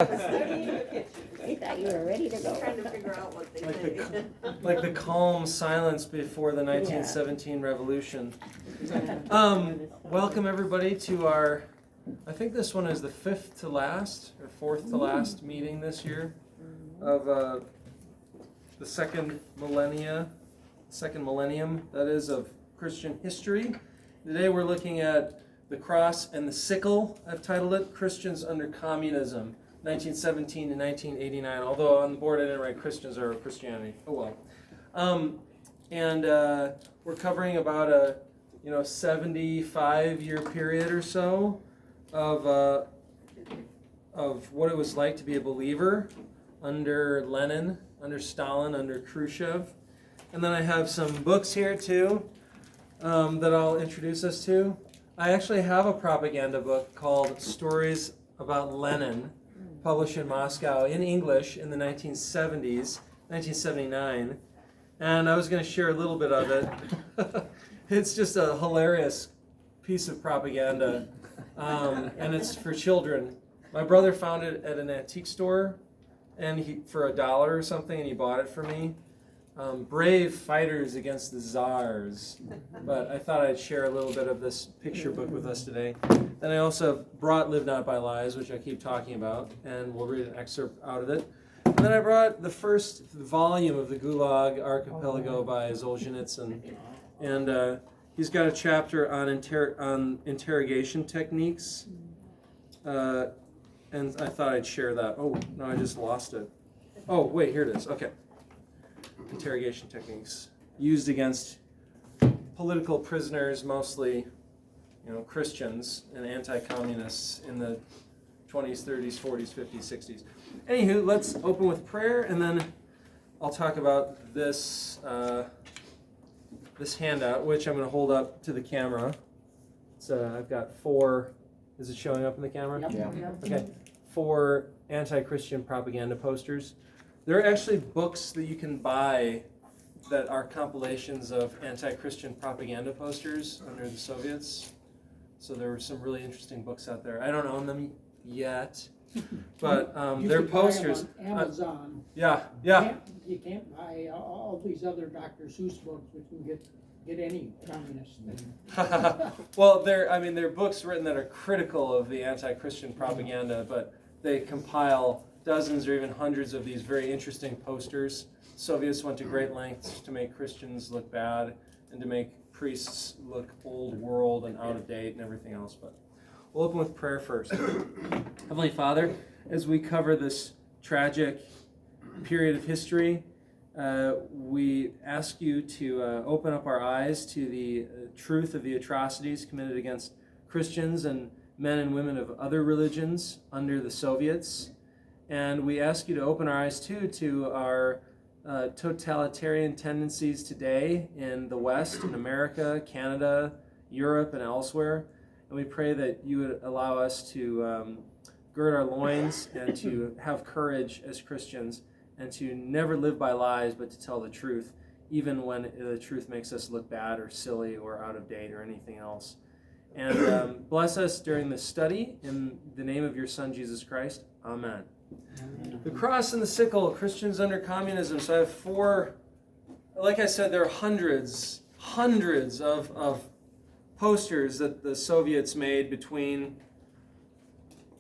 I thought you were ready to go. Trying to figure out what they say. Like the calm silence before the 1917 revolution. Welcome everybody to our, I think this one is the fifth to last, or fourth to last meeting this year of the second millennium, that is, of Christian history. Today we're looking at the cross and the sickle, I've titled it, Christians under Communism, 1917 to 1989, although on the board I didn't write Christians or Christianity. Oh well. We're covering about a 75-year period or so of what it was like to be a believer under Lenin, under Stalin, under Khrushchev. And then I have some books here too that I'll introduce us to. I actually have a propaganda book called Stories About Lenin, published in Moscow in English in the 1970s, 1979. And I was going to share a little bit of it. It's just a hilarious piece of propaganda, and it's for children. My brother found it at an antique store and for $1 or something, and he bought it for me. Brave fighters against the czars. But I thought I'd share a little bit of this picture book with us today. Then I also brought Live Not by Lies, which I keep talking about, and we'll read an excerpt out of it. And then I brought the first volume of the Gulag Archipelago by Zolja Nitsan. And he's got a chapter on interrogation techniques. And I thought I'd share that. Oh, no, I just lost it. Oh, wait, here it is. Okay. Interrogation techniques used against political prisoners, mostly, Christians and anti-communists in the 20s, 30s, 40s, 50s, 60s. Anywho, let's open with prayer, and then I'll talk about this this handout, which I'm going to hold up to the camera. So I've got 4. Is it showing up in the camera? Yep. Yeah. Okay, 4 anti-Christian propaganda posters. There are actually books that you can buy that are compilations of anti-Christian propaganda posters under the Soviets. So there were some really interesting books out there. I don't own them yet, but they're posters. On Amazon. Yeah. You can't buy all these other Dr. Seuss books, which can get any communist thing. Well, they're books written that are critical of the anti-Christian propaganda, but they compile dozens or even hundreds of these very interesting posters. Soviets went to great lengths to make Christians look bad and to make priests look old world and out of date and everything else. But we'll open with prayer first. Heavenly Father, as we cover this tragic period of history, we ask you to open up our eyes to the truth of the atrocities committed against Christians and men and women of other religions under the Soviets. And we ask you to open our eyes, too, to our totalitarian tendencies today in the West, in America, Canada, Europe, and elsewhere. And we pray that you would allow us to gird our loins and to have courage as Christians and to never live by lies, but to tell the truth, even when the truth makes us look bad or silly or out of date or anything else. And bless us during this study. In the name of your Son, Jesus Christ. Amen. The cross and the sickle, Christians under communism. So I have 4, like I said, there are hundreds of posters that the Soviets made between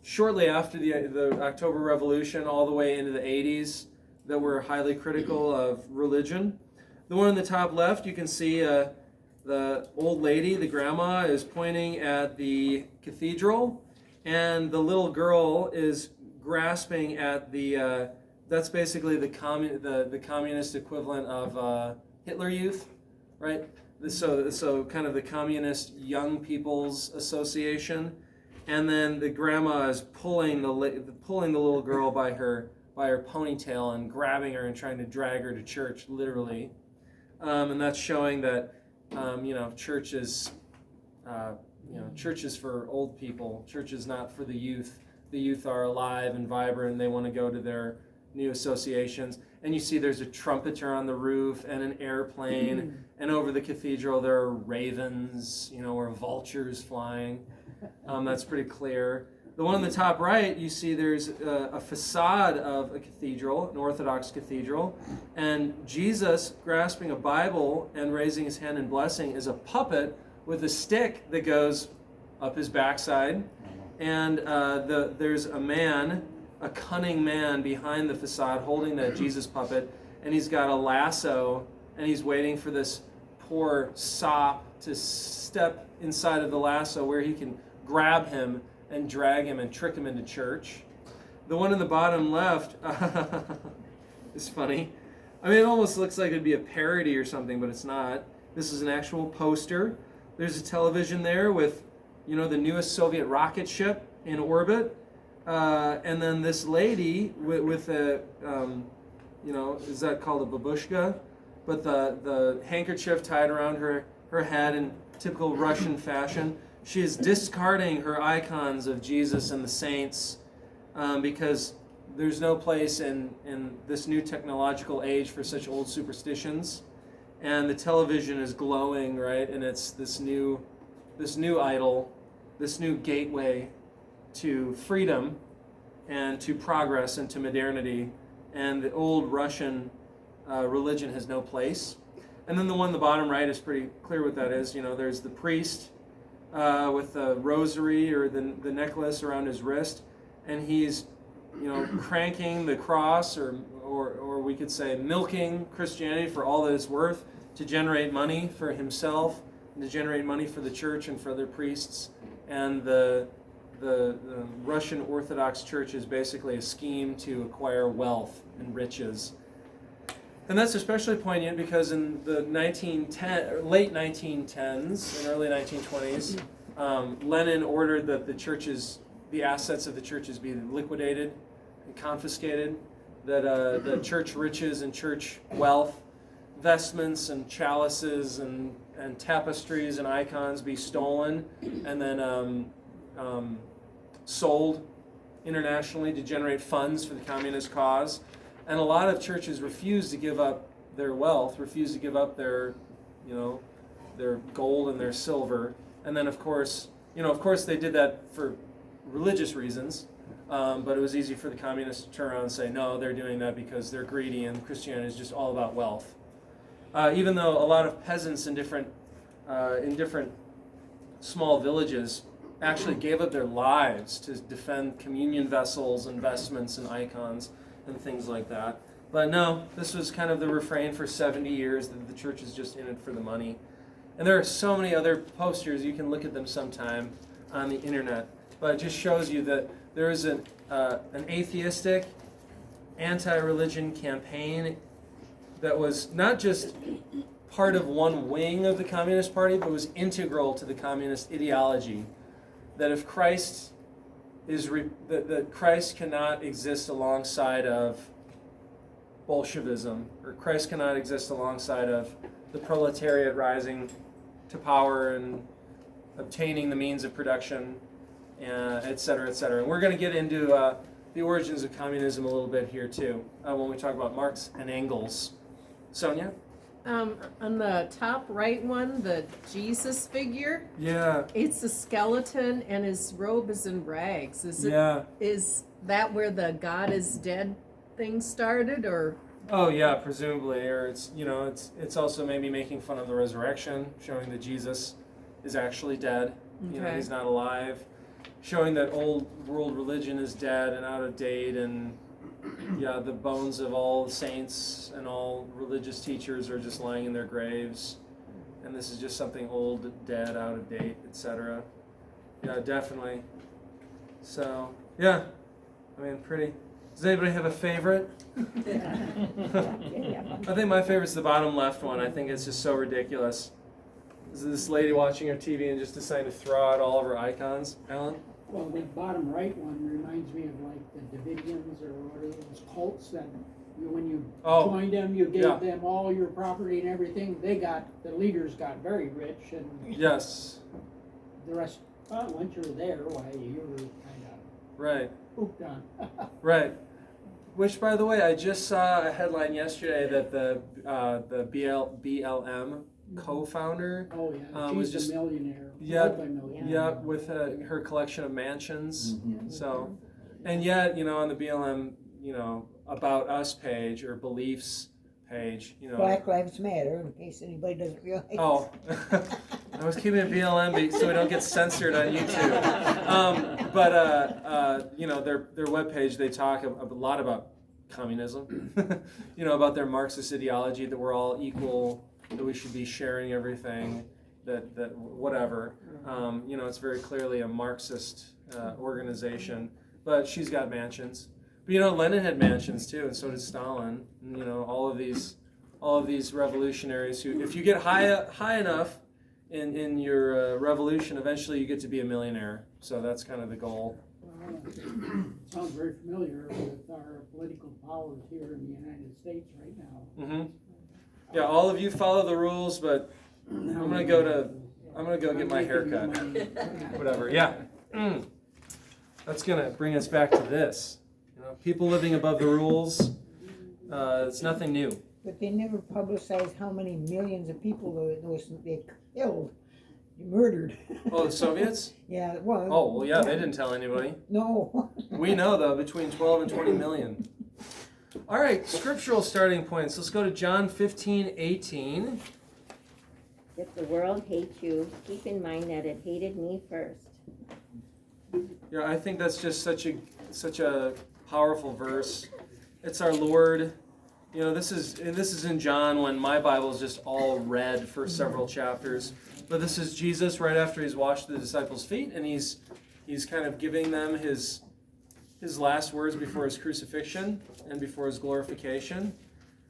shortly after the October Revolution all the way into the 80s that were highly critical of religion. The one on the top left, you can see the old lady, the grandma, is pointing at the cathedral, and the little girl is grasping at the that's basically the communist equivalent of Hitler Youth, right? So kind of the Communist Young People's Association, and then the grandma is pulling the little girl by her ponytail and grabbing her and trying to drag her to church, literally, and that's showing that church is church is for old people. Church is not for the youth. The youth are alive and vibrant, and they want to go to their new associations. And you see there's a trumpeter on the roof and an airplane, and over the cathedral there are ravens, or vultures flying. That's pretty clear. The one on the top right, you see there's a facade of a cathedral, an Orthodox cathedral, and Jesus grasping a Bible and raising his hand in blessing is a puppet with a stick that goes up his backside. And there's a man, a cunning man behind the facade holding that Jesus puppet, and he's got a lasso, and he's waiting for this poor sop to step inside of the lasso where he can grab him and drag him and trick him into church. The one in the bottom left is funny. I mean, it almost looks like it'd be a parody or something, but it's not. This is an actual poster. There's a television there with, the newest Soviet rocket ship in orbit. And then this lady with a, is that called a babushka? But the handkerchief tied around her head in typical Russian fashion. She is discarding her icons of Jesus and the saints because there's no place in this new technological age for such old superstitions. And the television is glowing, right? And it's this new idol, this new gateway to freedom and to progress and to modernity. And the old Russian religion has no place. And then the one in the bottom right is pretty clear what that is. There's the priest with the rosary or the necklace around his wrist, and he's cranking the cross, or we could say milking Christianity for all that it's worth to generate money for himself and to generate money for the church and for other priests. And the Russian Orthodox Church is basically a scheme to acquire wealth and riches. And that's especially poignant because in the late 1910s and early 1920s, Lenin ordered that the assets of the churches be liquidated and confiscated, that the church riches and church wealth, vestments and chalices and tapestries and icons be stolen and then sold internationally to generate funds for the communist cause. And a lot of churches refuse to give up their wealth, refuse to give up their gold and their silver. And then, of course, they did that for religious reasons. But it was easy for the communists to turn around and say, no, they're doing that because they're greedy and Christianity is just all about wealth. Even though a lot of peasants in different small villages actually gave up their lives to defend communion vessels and vestments and icons and things like that. But no, this was kind of the refrain for 70 years that the church is just in it for the money. And there are so many other posters, you can look at them sometime on the internet. But it just shows you that there is an atheistic, anti-religion campaign that was not just part of one wing of the Communist Party, but was integral to the communist ideology. That if Christ that Christ cannot exist alongside of Bolshevism, or Christ cannot exist alongside of the proletariat rising to power and obtaining the means of production, et cetera, et cetera. And we're going to get into the origins of communism a little bit here too, when we talk about Marx and Engels. Sonia? On the top right one, the Jesus figure. Yeah. It's a skeleton and his robe is in rags. Is that where the God is dead thing started, or? Oh yeah, presumably, or it's also maybe making fun of the resurrection, showing that Jesus is actually dead. Okay. He's not alive, showing that old world religion is dead and out of date, and the bones of all the saints and all religious teachers are just lying in their graves, and this is just something old, dead, out of date, etc. Yeah, definitely. So, yeah, I mean, pretty. Does anybody have a favorite? I think my favorite's the bottom left one. I think it's just so ridiculous. Is this lady watching her TV and just deciding to throw out all of her icons? Alan? Well, the bottom right one reminds me of like the Davidians or what are those cults that when you joined them, you gave them all your property and everything. The leaders got very rich, and yes, the rest, once you're there, why you were kind of right hooked on. Right. Which, by the way, I just saw a headline yesterday that the BLM, co-founder. Oh, yeah, was she's just a millionaire, yeah, multi-millionaire. yeah, with her collection of mansions. So, and yet, on the BLM, About Us page or Beliefs page, Black Lives Matter, in case anybody doesn't realize. Oh, I was keeping it BLM so we don't get censored on YouTube. But their webpage, they talk a lot about communism, about their Marxist ideology, that we're all equal, that we should be sharing everything, that whatever. It's very clearly a Marxist organization, but she's got mansions. But Lenin had mansions too, and so did Stalin. And, all of these revolutionaries who, if you get high enough in your revolution, eventually you get to be a millionaire. So that's kind of the goal. Sounds very familiar with our political powers here in the United States right now. Mm-hmm. Yeah, all of you follow the rules, but I'm gonna go get my hair cut. Whatever. Yeah. That's gonna bring us back to this. People living above the rules. It's nothing new. But they never publicized how many millions of people they killed, murdered. Oh, the Soviets? Yeah, well. Oh, well, yeah, they didn't tell anybody. No. We know, though, between 12 and 20 million. All right, scriptural starting points. Let's go to John 15:18. If the world hates you, keep in mind that it hated me first. Yeah, I think that's just such a powerful verse. It's our Lord. This is in John, when my Bible is just all red for several chapters. But this is Jesus right after he's washed the disciples' feet, and he's kind of giving them his last words before his crucifixion and before his glorification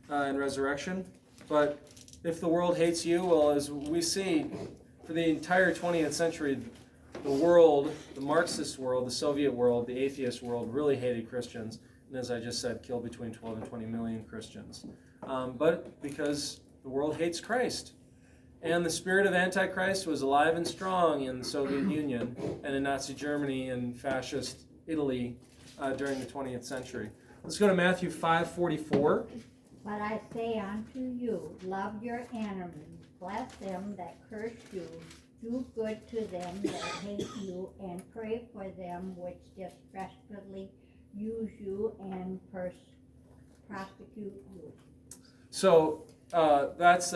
and resurrection. But if the world hates you, well, as we see for the entire 20th century, the world, the Marxist world, the Soviet world, the atheist world really hated Christians. And as I just said, killed between 12 and 20 million Christians. But because the world hates Christ. And the spirit of Antichrist was alive and strong in the Soviet Union and in Nazi Germany and fascist Italy during the 20th century. Let's go to Matthew 5:44. But I say unto you, love your enemies, bless them that curse you, do good to them that hate you, and pray for them which despitefully use you and prosecute you. So that's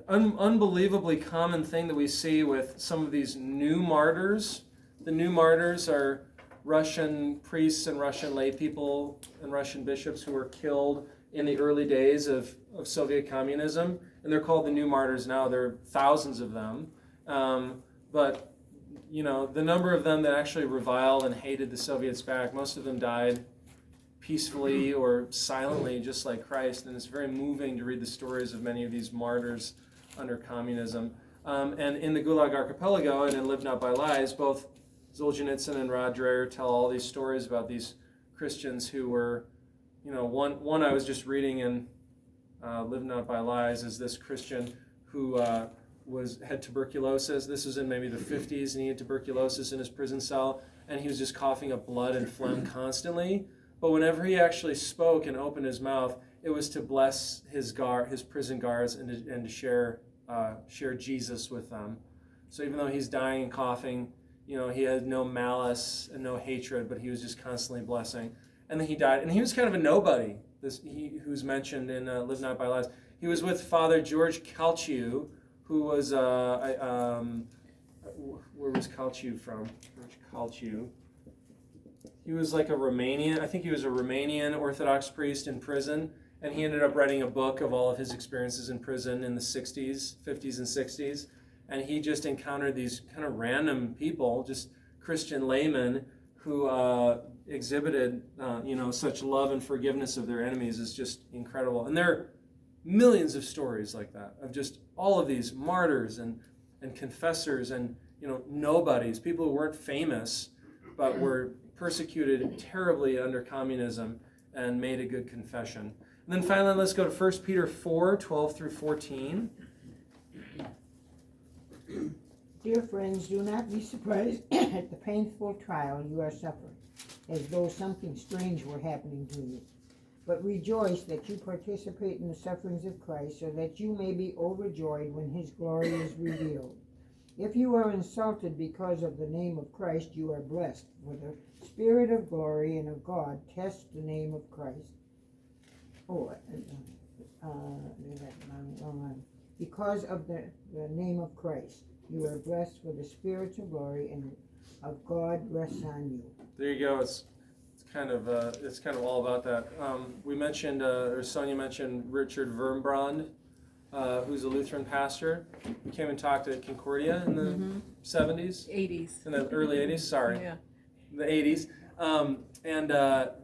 unbelievably common thing that we see with some of these new martyrs. The new martyrs are Russian priests and Russian lay people and Russian bishops who were killed in the early days of Soviet communism, and they're called the new martyrs now. There are thousands of them, but the number of them that actually reviled and hated the Soviets back, most of them died peacefully or silently, just like Christ, and it's very moving to read the stories of many of these martyrs under communism. And in the Gulag Archipelago and in Live Not by Lies, both Zolja Nitsan and Rod Dreher tell all these stories about these Christians who were, one I was just reading in Live Not by Lies is this Christian who had tuberculosis. This was in maybe the 50s, and he had tuberculosis in his prison cell, and he was just coughing up blood and phlegm constantly. But whenever he actually spoke and opened his mouth, it was to bless his prison guards and to share Jesus with them. So even though he's dying and coughing, he had no malice and no hatred, but he was just constantly blessing. And then he died, and he was kind of a nobody. Who's mentioned in Live Not by Lies. He was with Father George Calciu, who was where was Calciu from? George Calciu. He was like a Romanian Orthodox priest in prison, and he ended up writing a book of all of his experiences in prison in the 50s and 60s, and he just encountered these kind of random people, just Christian laymen, who exhibited such love and forgiveness of their enemies is just incredible. And there are millions of stories like that, of just all of these martyrs and confessors and nobodies, people who weren't famous but were persecuted terribly under communism and made a good confession. And then finally, let's go to 1 Peter 4:12 through 14. Dear friends, do not be surprised at the painful trial you are suffering, as though something strange were happening to you. But rejoice that you participate in the sufferings of Christ, so that you may be overjoyed when his glory is revealed. If you are insulted because of the name of Christ, you are blessed, for the Spirit of glory and of God tests the name of Christ. Because of the name of Christ, you are blessed, for the Spirit of glory and of God rests on you. There you go. It's kind of all about that. We mentioned, or Sonia mentioned, Richard Wurmbrand, who's a Lutheran pastor. He came and talked at Concordia in the 70s? 80s. In the early 80s, sorry. Yeah. The 80s.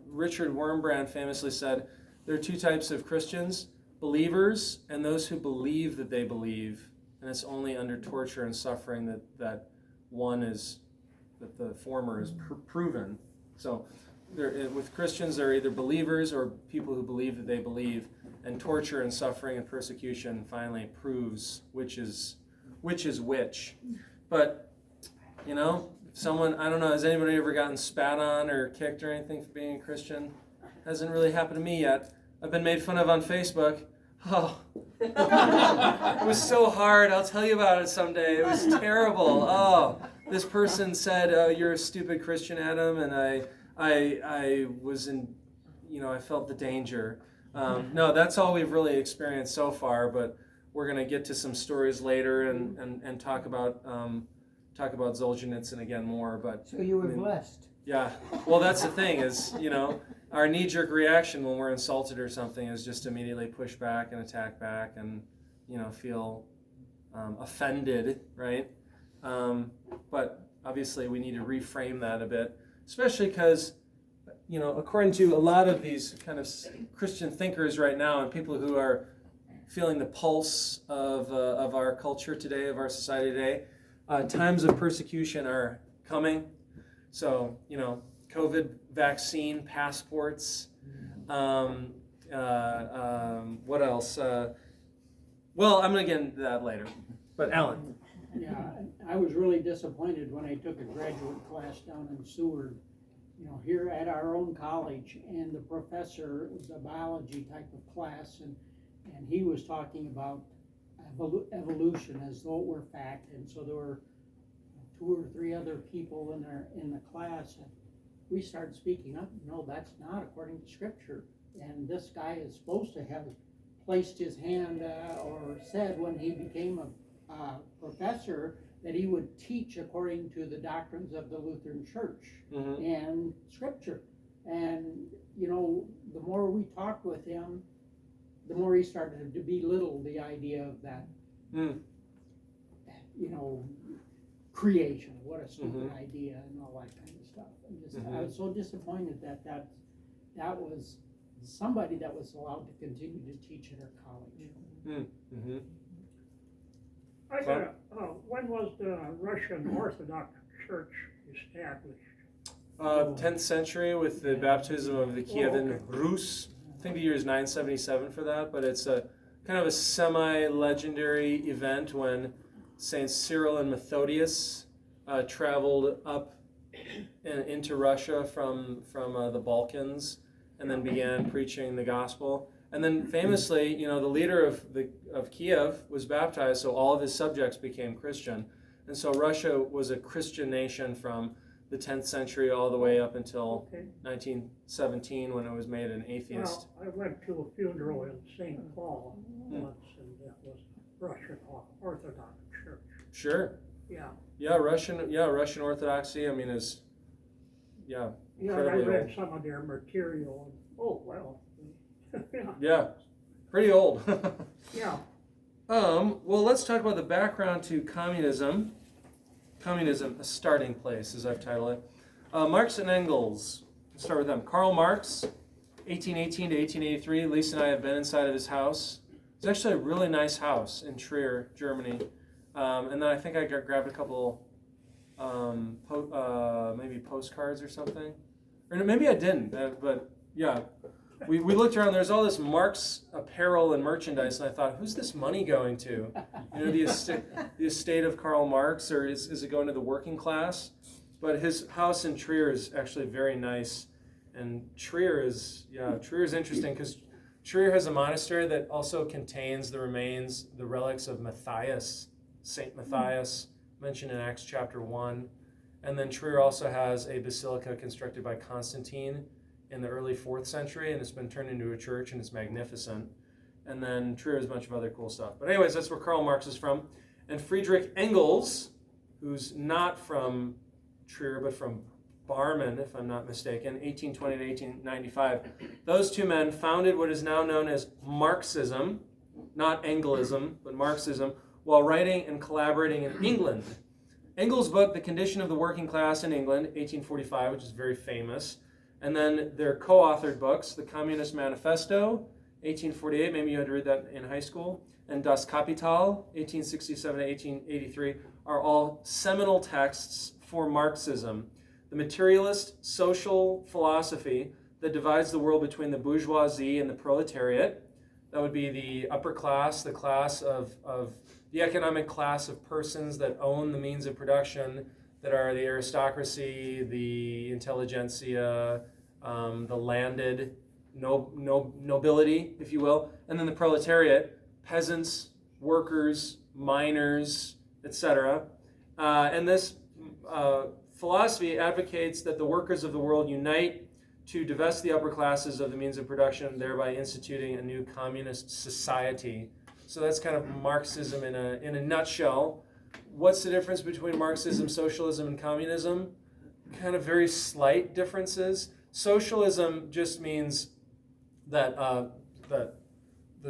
Richard Wurmbrand famously said, there are two types of Christians, believers and those who believe that they believe. And it's only under torture and suffering that the former is proven. So with Christians, they're either believers or people who believe that they believe. And torture and suffering and persecution finally proves which is which. But, someone, I don't know, has anybody ever gotten spat on or kicked or anything for being a Christian? Hasn't really happened to me yet. I've been made fun of on Facebook. Oh, it was so hard. I'll tell you about it someday. It was terrible. Oh, this person said, "Oh, you're a stupid Christian, Adam," and I was in, I felt the danger. No, that's all we've really experienced so far. But we're going to get to some stories later and talk about Zolja Nitsan again more. But So you were blessed. Yeah. Well, that's the thing is, our knee-jerk reaction when we're insulted or something is just immediately push back and attack back and, feel offended, right? But obviously we need to reframe that a bit, especially because, according to a lot of these kind of Christian thinkers right now and people who are feeling the pulse of our culture today, of our society today, times of persecution are coming. So, COVID vaccine passports. What else? Well, I'm going to get into that later. But Alan. Yeah, I was really disappointed when I took a graduate class down in Seward, here at our own college, and the professor, it was a biology type of class, and he was talking about evolution as though it were fact, and so there were 2 or 3 other people in the class, and we started speaking up. No, that's not according to Scripture. And this guy is supposed to have placed his hand or said when he became a professor that he would teach according to the doctrines of the Lutheran Church and Scripture. And the more we talked with him, the more he started to belittle the idea of that. Creation, what a stupid idea, and all that kind of stuff. And I was so disappointed that was somebody that was allowed to continue to teach at our college. When was the Russian Orthodox Church established? 10th century with the baptism of the Kievan Rus. I think the year is 977 for that, but it's a kind of a semi-legendary event when Saints Cyril and Methodius traveled up into Russia from the Balkans and then began preaching the gospel. And then famously, the leader of Kiev was baptized, so all of his subjects became Christian. And so Russia was a Christian nation from the 10th century all the way up until 1917 when it was made an atheist. Well, I went to a funeral in St. Paul once, and that was Russian Orthodox Church. Sure. Yeah. Russian Orthodoxy, is I incredibly read old. some of their material, and Yeah, pretty old. Yeah. Well, let's talk about the background to communism. Communism, a starting place, as I've titled it. Marx and Engels. Let's start with them. Karl Marx, 1818 to 1883. Lisa and I have been inside of his house. It's actually a really nice house in Trier, Germany. And then I think I grabbed a couple, maybe postcards or something. Or maybe I didn't, but yeah. We looked around, there's all this Marx apparel and merchandise, and I thought, who's this money going to? The estate of Karl Marx, or is it going to the working class? But his house in Trier is actually very nice. And Trier is interesting because Trier has a monastery that also contains the remains, the relics of Matthias, Saint Matthias, mentioned in Acts chapter 1. And then Trier also has a basilica constructed by Constantine in the early 4th century, and it's been turned into a church, and it's magnificent. And then Trier has a bunch of other cool stuff. But anyways, that's where Karl Marx is from. And Friedrich Engels, who's not from Trier, but from Barmen, if I'm not mistaken, 1820 to 1895. Those two men founded what is now known as Marxism, not Engelism, but Marxism, while writing and collaborating in England. Engels' book, The Condition of the Working Class in England, 1845, which is very famous. And then their co-authored books, The Communist Manifesto, 1848, maybe you had to read that in high school, and Das Kapital, 1867 to 1883, are all seminal texts for Marxism, the materialist social philosophy that divides the world between the bourgeoisie and the proletariat. That would be the upper class, the class of the economic class of persons that own the means of production, that are the aristocracy, the intelligentsia, the landed nobility, if you will, and then the proletariat, peasants, workers, miners, etc. And this philosophy advocates that the workers of the world unite to divest the upper classes of the means of production, thereby instituting a new communist society. So that's kind of Marxism in a nutshell. What's the difference between Marxism, socialism, and communism? Kind of very slight differences. Socialism just means that the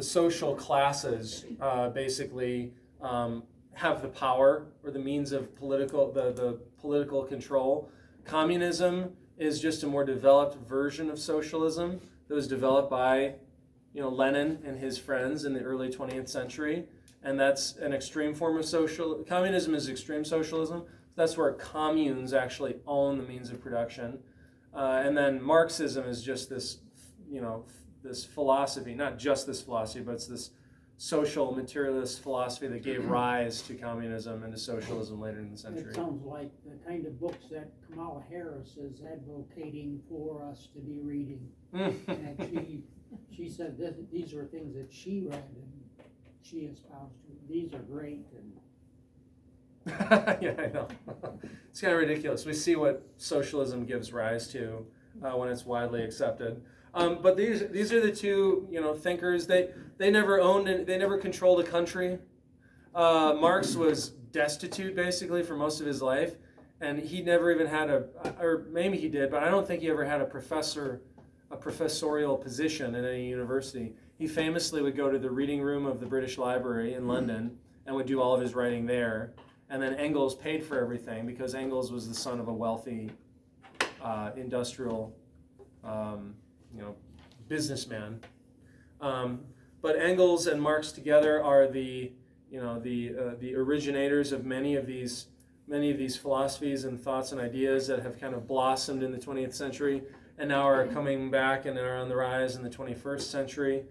social classes basically have the power or the means of the political control. Communism is just a more developed version of socialism that was developed by Lenin and his friends in the early 20th century. And that's an extreme form of communism is extreme socialism. That's where communes actually own the means of production. And then Marxism is just this, this philosophy, not just this philosophy, but it's this social materialist philosophy that gave rise to communism and to socialism later in the century. It sounds like the kind of books that Kamala Harris is advocating for us to be reading. And she said these were things that she read and she espoused. These are great. Yeah, I know. It's kind of ridiculous. We see what socialism gives rise to when it's widely accepted. But these are the two thinkers. They never owned it. They never controlled a country. Marx was destitute basically for most of his life, and he never even had or maybe he did, but I don't think he ever had a professorial position at any university. He famously would go to the reading room of the British Library in London and would do all of his writing there. And then Engels paid for everything because Engels was the son of a wealthy industrial businessman. But Engels and Marx together are the originators of many of these philosophies and thoughts and ideas that have kind of blossomed in the 20th century and now are coming back and are on the rise in the 21st century.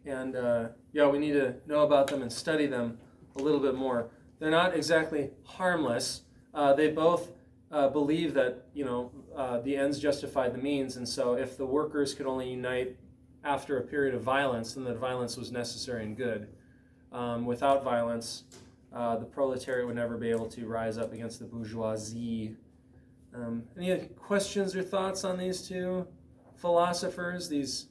We need to know about them and study them a little bit more. They're not exactly harmless. They both believe that the ends justify the means, and so if the workers could only unite after a period of violence, then that violence was necessary and good. Without violence, the proletariat would never be able to rise up against the bourgeoisie. Any questions or thoughts on these two philosophers, these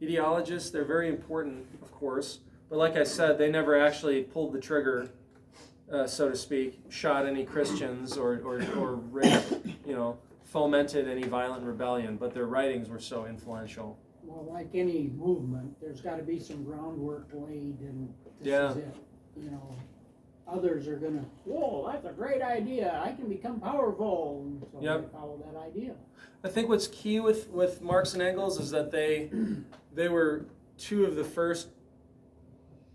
ideologists? They're very important, of course, but like I said, they never actually pulled the trigger, so to speak, shot any Christians or fomented any violent rebellion, but their writings were so influential. Well, like any movement, there's got to be some groundwork laid, and this is it. Others are going to, whoa, that's a great idea. I can become powerful. And so they follow that idea. I think what's key with Marx and Engels is that they were two of the first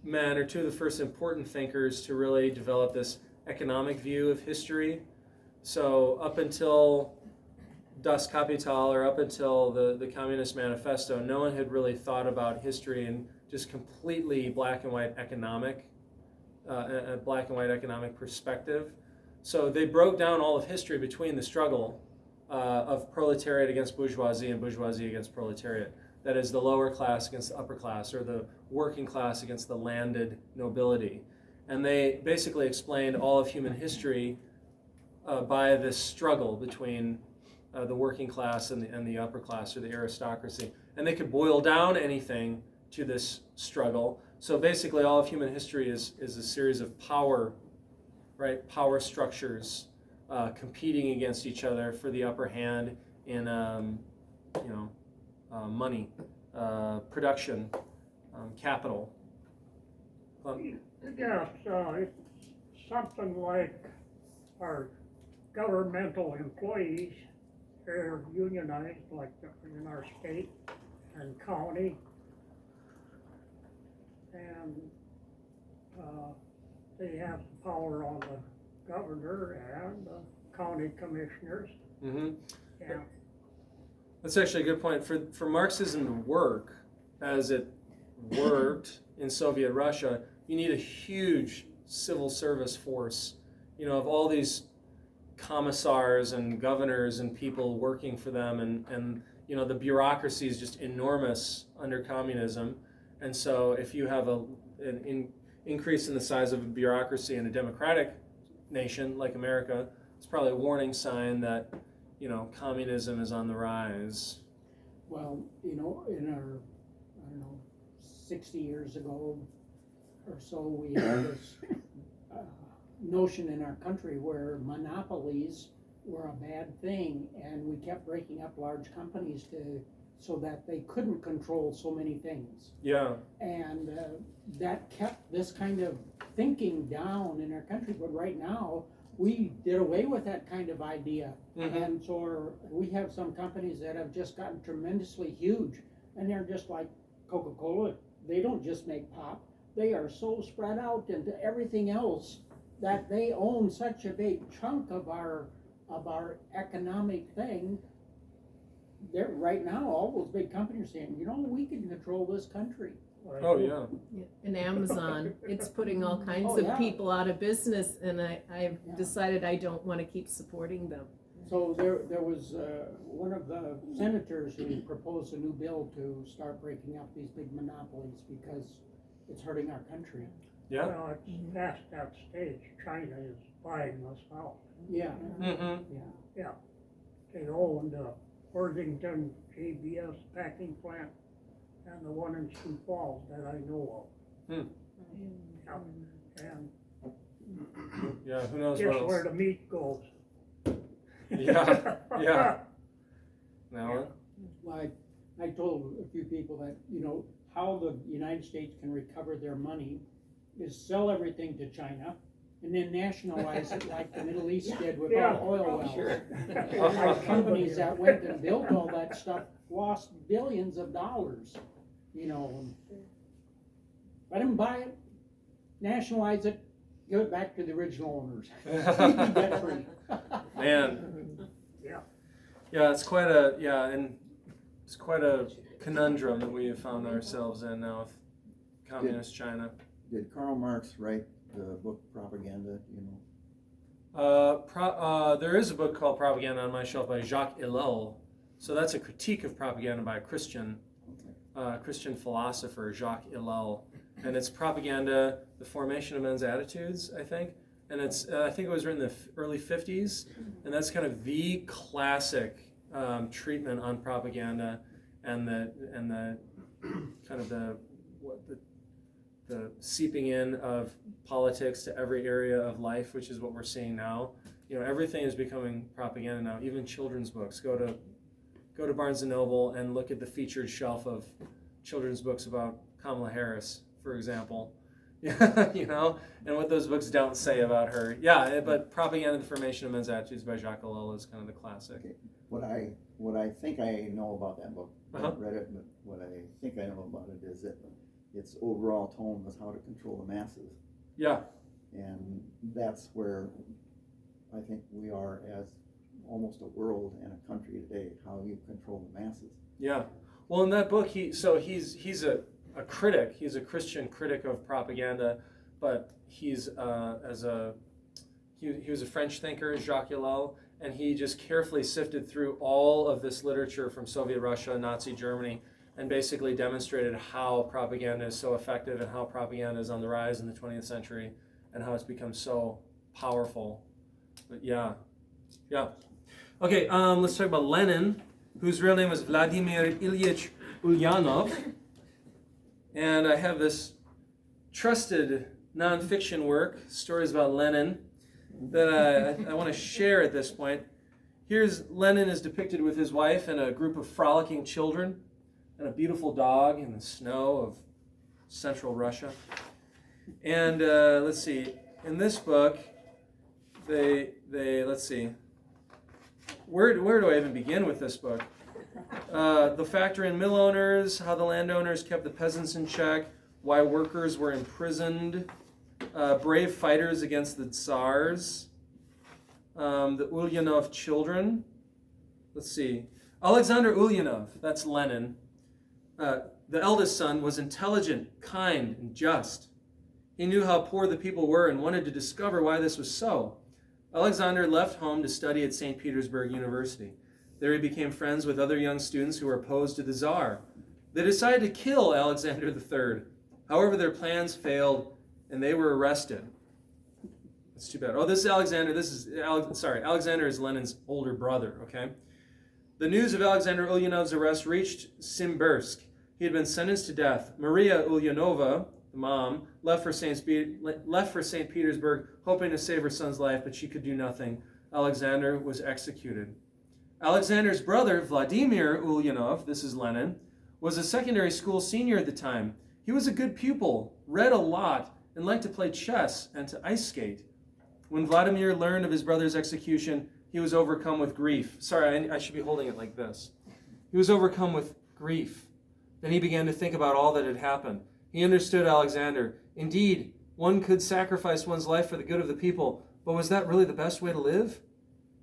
men or two of the first important thinkers to really develop this economic view of history. So up until Das Kapital or up until the Communist Manifesto, no one had really thought about history in just completely black and white economic perspective. So they broke down all of history between the struggle of proletariat against bourgeoisie and bourgeoisie against proletariat. That is, the lower class against the upper class, or the working class against the landed nobility. And they basically explained all of human history by this struggle between the working class and the upper class, or the aristocracy. And they could boil down anything to this struggle. So basically all of human history is a series of power, right? Power structures competing against each other for the upper hand in, money, production, capital. Yes, it's something like our governmental employees, they're unionized like in our state and county. And they have power on the governor and the county commissioners. Mm-hmm. Yeah. That's actually a good point. For Marxism to work as it worked in Soviet Russia, you need a huge civil service force, of all these commissars and governors and people working for them, and the bureaucracy is just enormous under communism. And so if you have an increase in the size of a bureaucracy in a democratic nation like America, it's probably a warning sign that communism is on the rise. Well, in our, 60 years ago or so, we had this notion in our country where monopolies were a bad thing, and we kept breaking up large companies so that they couldn't control so many things. Yeah. And that kept this kind of thinking down in our country. But right now, we did away with that kind of idea. Mm-hmm. And so we have some companies that have just gotten tremendously huge, and they're just like Coca-Cola. They don't just make pop. They are so spread out into everything else that they own such a big chunk of our economic thing. They're right now, all those big companies are saying, we can control this country. Oh yeah. And Amazon, it's putting all kinds Oh, of yeah. people out of business, and I've decided I don't want to keep supporting them. So there was one of the senators who proposed a new bill to start breaking up these big monopolies because it's hurting our country. Yeah. Well, it's past that stage. China is buying us out. Yeah. Mm-hmm. Yeah. They own the Worthington JBS packing plant and the one in Sioux Falls that I know of. Hmm. Yeah. And Yeah. Who knows guess what else? where the meat goes. Yeah. Yeah. Now. Well, I told a few people that, how the United States can recover their money is sell everything to China and then nationalize it like the Middle East did with Yeah. all oil wells. Sure. Our companies that went and built all that stuff lost billions of dollars, Let them buy it, nationalize it, give it back to the original owners. Debt free. Man. Yeah. Yeah, it's quite a conundrum that we have found ourselves in now with communist China. Did Karl Marx write the book Propaganda? There is a book called Propaganda on my shelf by Jacques Ellul. So that's a critique of propaganda by a Christian philosopher, Jacques Ellul. And it's Propaganda, the Formation of Men's Attitudes, I think. And it's I think it was written in the early 50s. And that's kind of the classic treatment on propaganda and the kind of the seeping in of politics to every area of life, which is what we're seeing now. Everything is becoming propaganda now. Even children's books. Go to Barnes & Noble and look at the featured shelf of children's books about Kamala Harris, for example. And what those books don't say about her. Yeah, but Propaganda, the Formation of Men's Attitudes by Jacques Ellul is kind of the classic. Okay. What I think I know about that book, I Uh-huh. haven't read it, but what I think I know about it is that its overall tone was how to control the masses. Yeah. And that's where I think we are as almost a world and a country today, how you control the masses. Yeah. Well, in that book, he's a critic. He's a Christian critic of propaganda, but he was a French thinker, Jacques Ellul, and he just carefully sifted through all of this literature from Soviet Russia, Nazi Germany, and basically demonstrated how propaganda is so effective and how propaganda is on the rise in the 20th century and how it's become so powerful. But yeah. Okay, let's talk about Lenin, whose real name was Vladimir Ilyich Ulyanov. And I have this trusted nonfiction work, stories about Lenin, that I want to share at this point. Here's Lenin is depicted with his wife and a group of frolicking children and a beautiful dog in the snow of central Russia. And let's see, in this book, they let's see, where do I even begin with this book? The factory and mill owners, how the landowners kept the peasants in check, why workers were imprisoned, brave fighters against the Tsars, the Ulyanov children. Let's see. Alexander Ulyanov, that's Lenin. The eldest son was intelligent, kind, and just. He knew how poor the people were and wanted to discover why this was so. Alexander left home to study at St. Petersburg University. There he became friends with other young students who were opposed to the Tsar. They decided to kill Alexander III. However, their plans failed, and they were arrested. That's too bad. Oh, this is Alexander. Alexander is Lenin's older brother, okay? The news of Alexander Ulyanov's arrest reached Simbirsk. He had been sentenced to death. Maria Ulyanova, the mom, left for St. Petersburg, hoping to save her son's life, but she could do nothing. Alexander was executed. Alexander's brother, Vladimir Ulyanov, this is Lenin, was a secondary school senior at the time. He was a good pupil, read a lot, and liked to play chess and to ice skate. When Vladimir learned of his brother's execution, he was overcome with grief. Sorry, I should be holding it like this. He was overcome with grief. Then he began to think about all that had happened. He understood Alexander. Indeed, one could sacrifice one's life for the good of the people, but was that really the best way to live?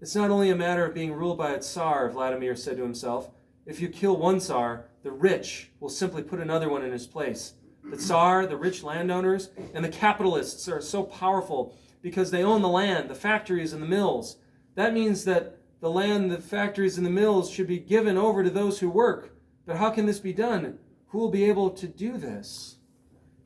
It's not only a matter of being ruled by a Tsar, Vladimir said to himself. If you kill one Tsar, the rich will simply put another one in his place. The Tsar, the rich landowners, and the capitalists are so powerful because they own the land, the factories, and the mills. That means that the land, the factories, and the mills should be given over to those who work. But how can this be done? Who will be able to do this?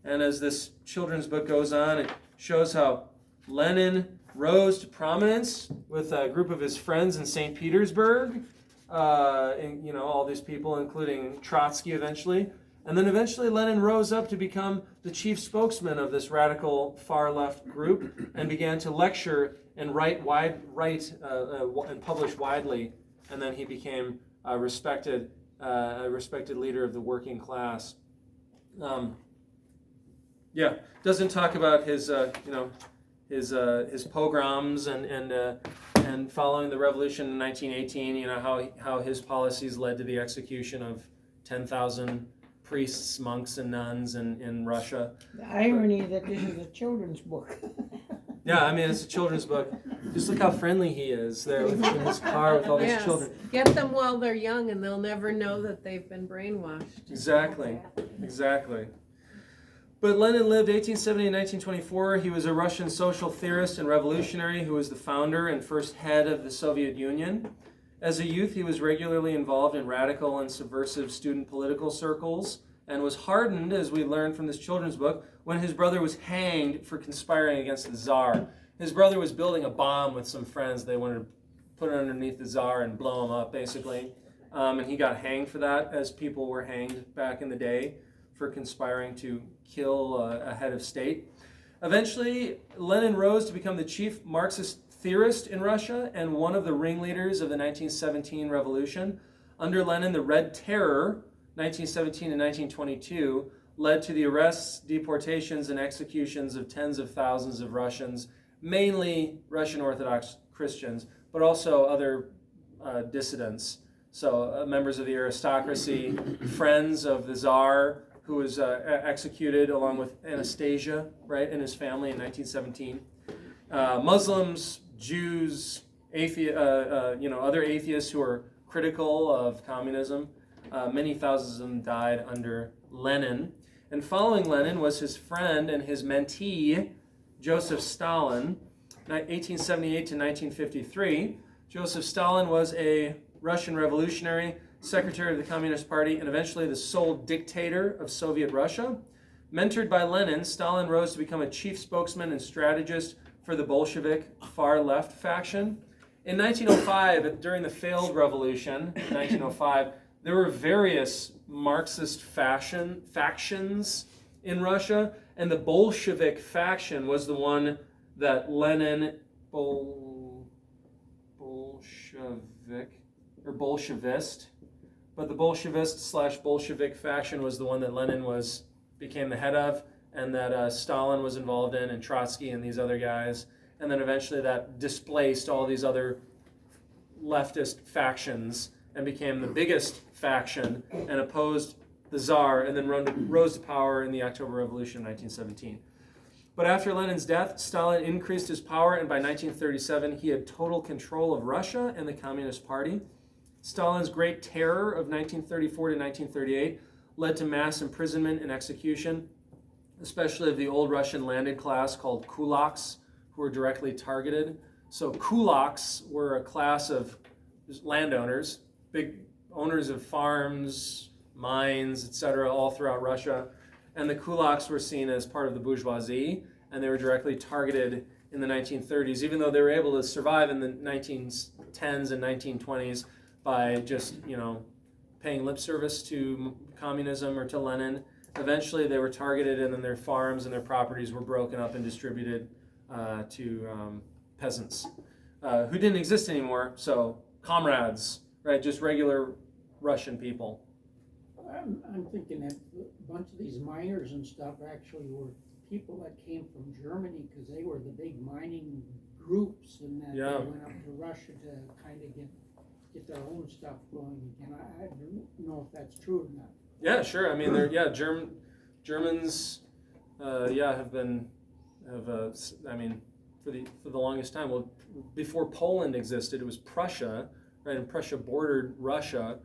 And as this children's book goes on, it shows how Lenin rose to prominence with a group of his friends in St. Petersburg, and, all these people, including Trotsky eventually. And then eventually Lenin rose up to become the chief spokesman of this radical far-left group and began to lecture and write and publish widely. And then he became a respected leader of the working class. Doesn't talk about his pogroms and following the revolution in 1918. How his policies led to the execution of 10,000 priests, monks, and nuns in Russia. The irony that this is a children's book. Yeah, it's a children's book. Just look how friendly he is there in his car with all these children. Get them while they're young and they'll never know that they've been brainwashed. Exactly. But Lenin lived 1870 and 1924. He was a Russian social theorist and revolutionary who was the founder and first head of the Soviet Union. As a youth, he was regularly involved in radical and subversive student political circles and was hardened, as we learned from this children's book, when his brother was hanged for conspiring against the Tsar. His brother was building a bomb with some friends. They wanted to put it underneath the Tsar and blow him up, basically. And he got hanged for that, as people were hanged back in the day for conspiring to kill a head of state. Eventually, Lenin rose to become the chief Marxist theorist in Russia and one of the ringleaders of the 1917 revolution. Under Lenin, the Red Terror, 1917 and 1922, led to the arrests, deportations, and executions of tens of thousands of Russians, mainly Russian Orthodox Christians, but also other dissidents. So members of the aristocracy, friends of the Tsar, who was executed along with Anastasia, right, and his family in 1917. Muslims, Jews, other atheists who are critical of communism. Many thousands of them died under Lenin. And following Lenin was his friend and his mentee, Joseph Stalin, 1878 to 1953. Joseph Stalin was a Russian revolutionary, secretary of the Communist Party, and eventually the sole dictator of Soviet Russia. Mentored by Lenin, Stalin rose to become a chief spokesman and strategist for the Bolshevik far-left faction. In 1905, during the failed revolution, 1905, there were various Marxist factions in Russia, and the Bolshevik faction was the one that Lenin, Bolshevist, but the Bolshevist/Bolshevik faction was the one that Lenin became the head of, and that Stalin was involved in, and Trotsky and these other guys, and then eventually that displaced all these other leftist factions and became the biggest faction and opposed the Tsar, and then rose to power in the October Revolution of 1917. But after Lenin's death, Stalin increased his power, and by 1937 he had total control of Russia and the Communist Party. Stalin's Great Terror of 1934 to 1938 led to mass imprisonment and execution, especially of the old Russian landed class called kulaks, who were directly targeted. So kulaks were a class of landowners, big owners of farms, mines, etc., all throughout Russia. And the kulaks were seen as part of the bourgeoisie, and they were directly targeted in the 1930s, even though they were able to survive in the 1910s and 1920s by just, paying lip service to communism or to Lenin. Eventually they were targeted, and then their farms and their properties were broken up and distributed to peasants who didn't exist anymore. So comrades, right? Just regular Russian people. I'm thinking that a bunch of these miners and stuff actually were people that came from Germany, because they were the big mining groups, and that they went up to Russia to kind of get their own stuff going again. I don't know if that's true or not. Yeah, sure. I mean, Germans, for the longest time. Well, before Poland existed, it was Prussia, right? And Prussia bordered Russia,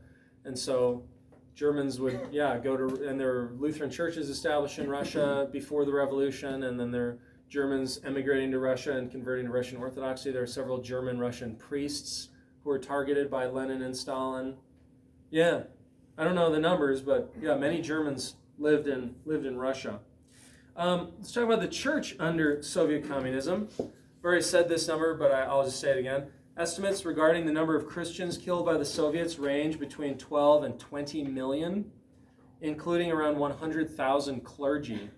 and so Germans would, go to, and there were Lutheran churches established in Russia before the revolution, and then there were Germans emigrating to Russia and converting to Russian Orthodoxy. There are several German-Russian priests who were targeted by Lenin and Stalin. Yeah, I don't know the numbers, but many Germans lived in Russia. Let's talk about the church under Soviet communism. I've already said this number, but I'll just say it again. Estimates regarding the number of Christians killed by the Soviets range between 12 and 20 million, including around 100,000 clergy.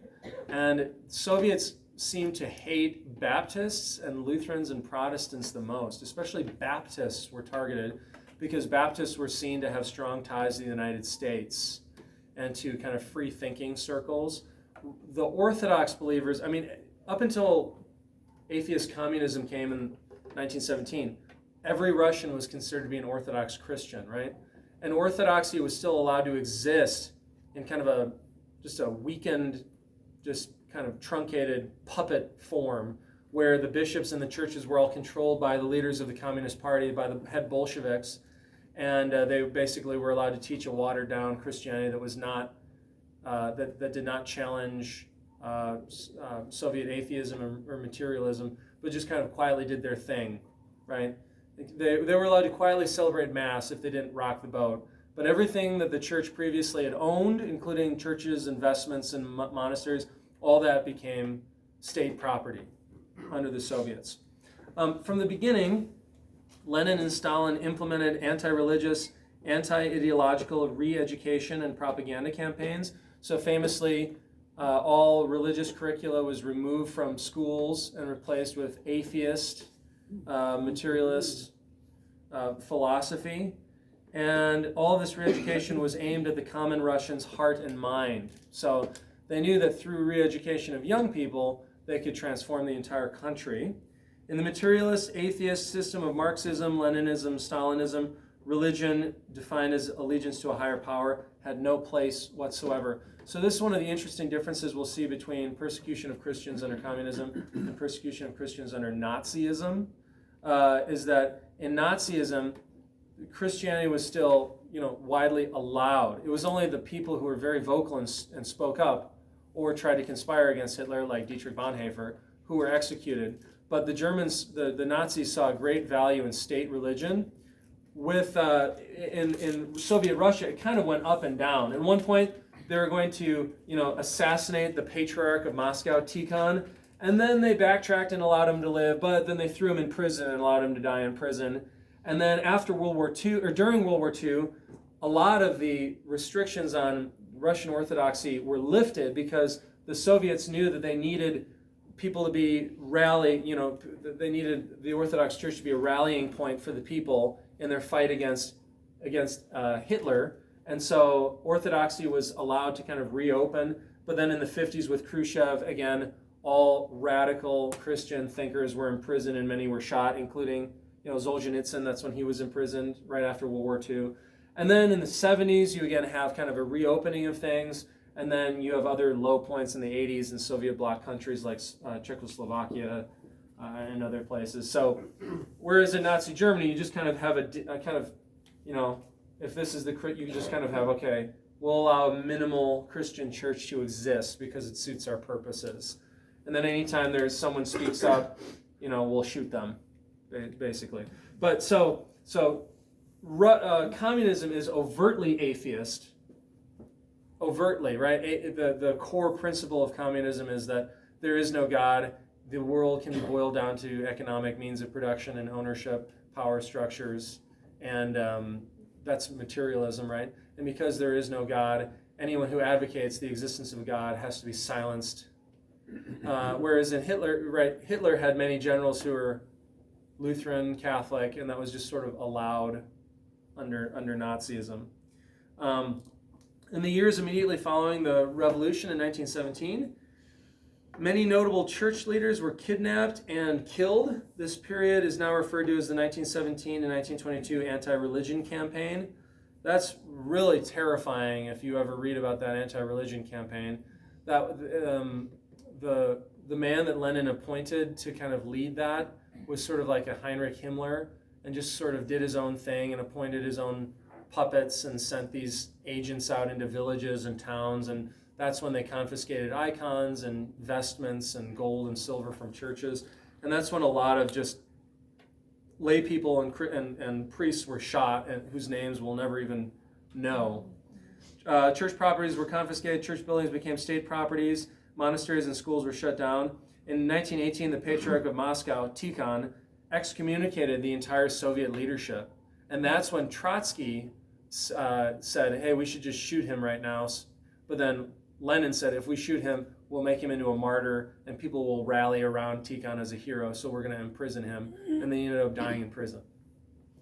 And Soviets seem to hate Baptists and Lutherans and Protestants the most. Especially Baptists were targeted because Baptists were seen to have strong ties to the United States and to kind of free-thinking circles. The Orthodox believers, up until atheist communism came in 1917, every Russian was considered to be an Orthodox Christian, right? And Orthodoxy was still allowed to exist in kind of a weakened, just kind of truncated puppet form, where the bishops and the churches were all controlled by the leaders of the Communist Party, by the head Bolsheviks, and they basically were allowed to teach a watered-down Christianity that was not that did not challenge Soviet atheism or materialism, but just kind of quietly did their thing, right? They were allowed to quietly celebrate Mass if they didn't rock the boat. But everything that the church previously had owned, including churches, investments, and monasteries, all that became state property under the Soviets. From the beginning, Lenin and Stalin implemented anti-religious, anti-ideological re-education and propaganda campaigns. So famously, all religious curricula was removed from schools and replaced with atheist, materialist philosophy. And all of this re-education was aimed at the common Russian's heart and mind. So they knew that through re-education of young people, they could transform the entire country. In the materialist, atheist system of Marxism, Leninism, Stalinism, religion, defined as allegiance to a higher power, had no place whatsoever. So this is one of the interesting differences we'll see between persecution of Christians under communism and persecution of Christians under Nazism, is that in Nazism, Christianity was still, widely allowed. It was only the people who were very vocal and spoke up or tried to conspire against Hitler, like Dietrich Bonhoeffer, who were executed. but the Germans, the Nazis saw great value in state religion. With in Soviet Russia, it kind of went up and down. At one point, they were going to, assassinate the Patriarch of Moscow, Tikhon, and then they backtracked and allowed him to live, but then they threw him in prison and allowed him to die in prison. And then after World War II, or during World War II, a lot of the restrictions on Russian Orthodoxy were lifted because the Soviets knew that they needed people to be they needed the Orthodox Church to be a rallying point for the people in their fight against Hitler. And so Orthodoxy was allowed to kind of reopen. But then in the 50s with Khrushchev, again, all radical Christian thinkers were imprisoned and many were shot, including Zolja Nitsan. That's when he was imprisoned right after World War II. And then in the 70s, you again have kind of a reopening of things. And then you have other low points in the 80s in Soviet bloc countries like Czechoslovakia and other places. So whereas in Nazi Germany, you just kind of have a kind of, if this is you just kind of have, okay, we'll allow a minimal Christian church to exist because it suits our purposes. And then anytime there's someone speaks up, we'll shoot them, basically. But so communism is overtly atheist. Overtly, right? The core principle of communism is that there is no God. The world can be boiled down to economic means of production and ownership, power structures, and that's materialism, right? And because there is no God, anyone who advocates the existence of a God has to be silenced. Whereas in Hitler had many generals who were Lutheran, Catholic, and that was just sort of allowed under Nazism. In the years immediately following the revolution in 1917, many notable church leaders were kidnapped and killed. This period is now referred to as the 1917 and 1922 anti-religion campaign. That's really terrifying if you ever read about that anti-religion campaign. That the man that Lenin appointed to kind of lead that was sort of like a Heinrich Himmler and just sort of did his own thing and appointed his own puppets and sent these agents out into villages and towns, and that's when they confiscated icons and vestments and gold and silver from churches, and that's when a lot of just lay people and priests were shot, and whose names we'll never even know. Church properties were confiscated, church buildings became state properties, monasteries and schools were shut down. In 1918, the Patriarch of Moscow, Tikhon, excommunicated the entire Soviet leadership, and that's when Trotsky said, hey, we should just shoot him right now. But then Lenin said, if we shoot him, we'll make him into a martyr, and people will rally around Tikhon as a hero, so we're going to imprison him. And then he ended up dying in prison.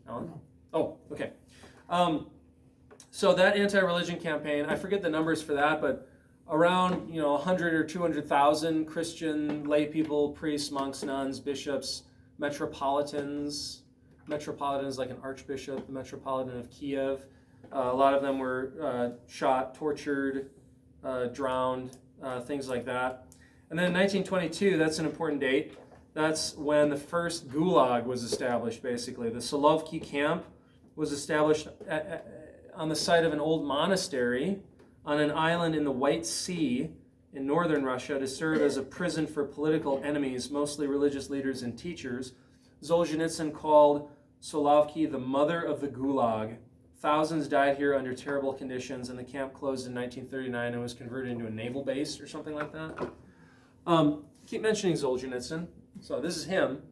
Alan? Oh, okay. So that anti-religion campaign, I forget the numbers for that, but around 100 or 200,000 Christian lay people, priests, monks, nuns, bishops, metropolitans like an archbishop, the Metropolitan of Kiev. A lot of them were shot, tortured, drowned, things like that. And then in 1922, that's an important date. That's when the first gulag was established, basically. The Solovky Camp was established on the site of an old monastery on an island in the White Sea in northern Russia to serve as a prison for political enemies, mostly religious leaders and teachers. Zolja Nitsan called Solovky the mother of the gulag. Thousands died here under terrible conditions, and the camp closed in 1939 and was converted into a naval base or something like that. Keep mentioning Zolja Nitsan. So this is him.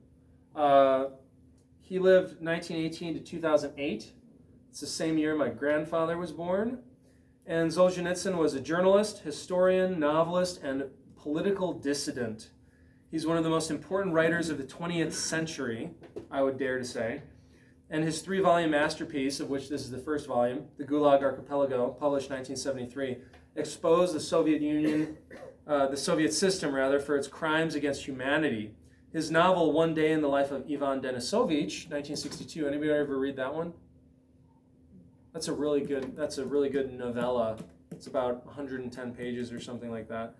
He lived 1918 to 2008. It's the same year my grandfather was born. And Zolja Nitsan was a journalist, historian, novelist, and political dissident. He's one of the most important writers of the 20th century, I would dare to say. And his 3-volume masterpiece, of which this is the first volume, The Gulag Archipelago, published 1973, exposed the Soviet Union, the Soviet system, rather, for its crimes against humanity. His novel, One Day in the Life of Ivan Denisovich, 1962. Anybody ever read that one? That's a really good novella. It's about 110 pages or something like that.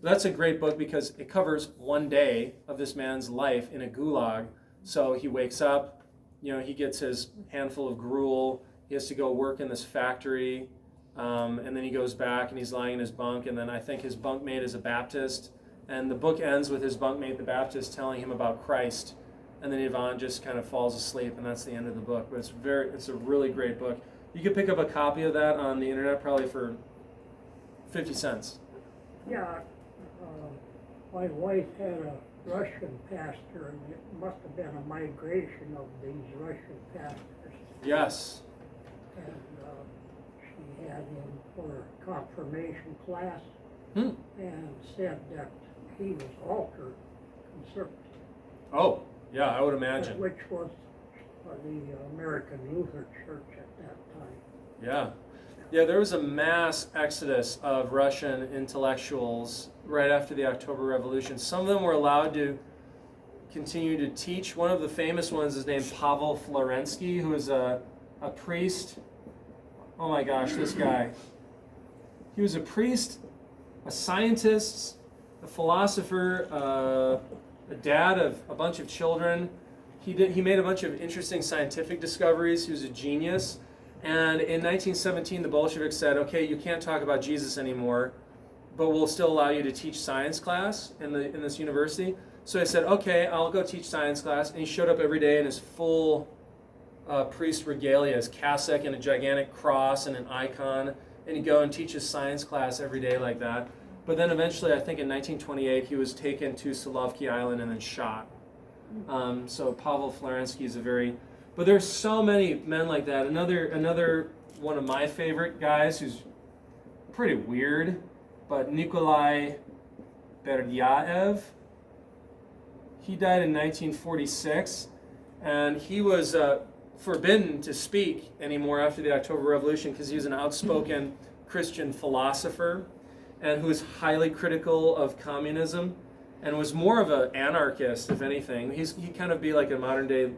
That's a great book because it covers one day of this man's life in a gulag. So he wakes up, he gets his handful of gruel, he has to go work in this factory, and then he goes back and he's lying in his bunk, and then I think his bunkmate is a Baptist, And the book ends with his bunkmate, the Baptist, telling him about Christ. And then Ivan just kind of falls asleep, and that's the end of the book. But it's a really great book. You could pick up a copy of that on the internet probably for 50 cents. Yeah, my wife had a Russian pastor, and it must have been a migration of these Russian pastors. Yes. And she had him for a confirmation class and said that he was ultra-conservative. Oh, yeah, I would imagine. Which was the American Lutheran Church at that time. Yeah. Yeah, there was a mass exodus of Russian intellectuals right after the October Revolution. Some of them were allowed to continue to teach. One of the famous ones is named Pavel Florensky, who is a priest. Oh my gosh, this guy. He was a priest, a scientist, a philosopher, a dad of a bunch of children. He made a bunch of interesting scientific discoveries. He was a genius. And in 1917, the Bolsheviks said, okay, you can't talk about Jesus anymore, but we'll still allow you to teach science class in this university. So I said, okay, I'll go teach science class. And he showed up every day in his full priest regalia, his cassock and a gigantic cross and an icon. And he'd go and teach his science class every day like that. But then eventually, I think in 1928, he was taken to Solovky Island and then shot. So Pavel Florensky is but there's so many men like that. Another one of my favorite guys who's pretty weird, but Nikolai Berliazev. He died in 1946, and he was forbidden to speak anymore after the October Revolution because he was an outspoken Christian philosopher and who was highly critical of communism and was more of an anarchist, if anything. He'd kind of be like a modern day,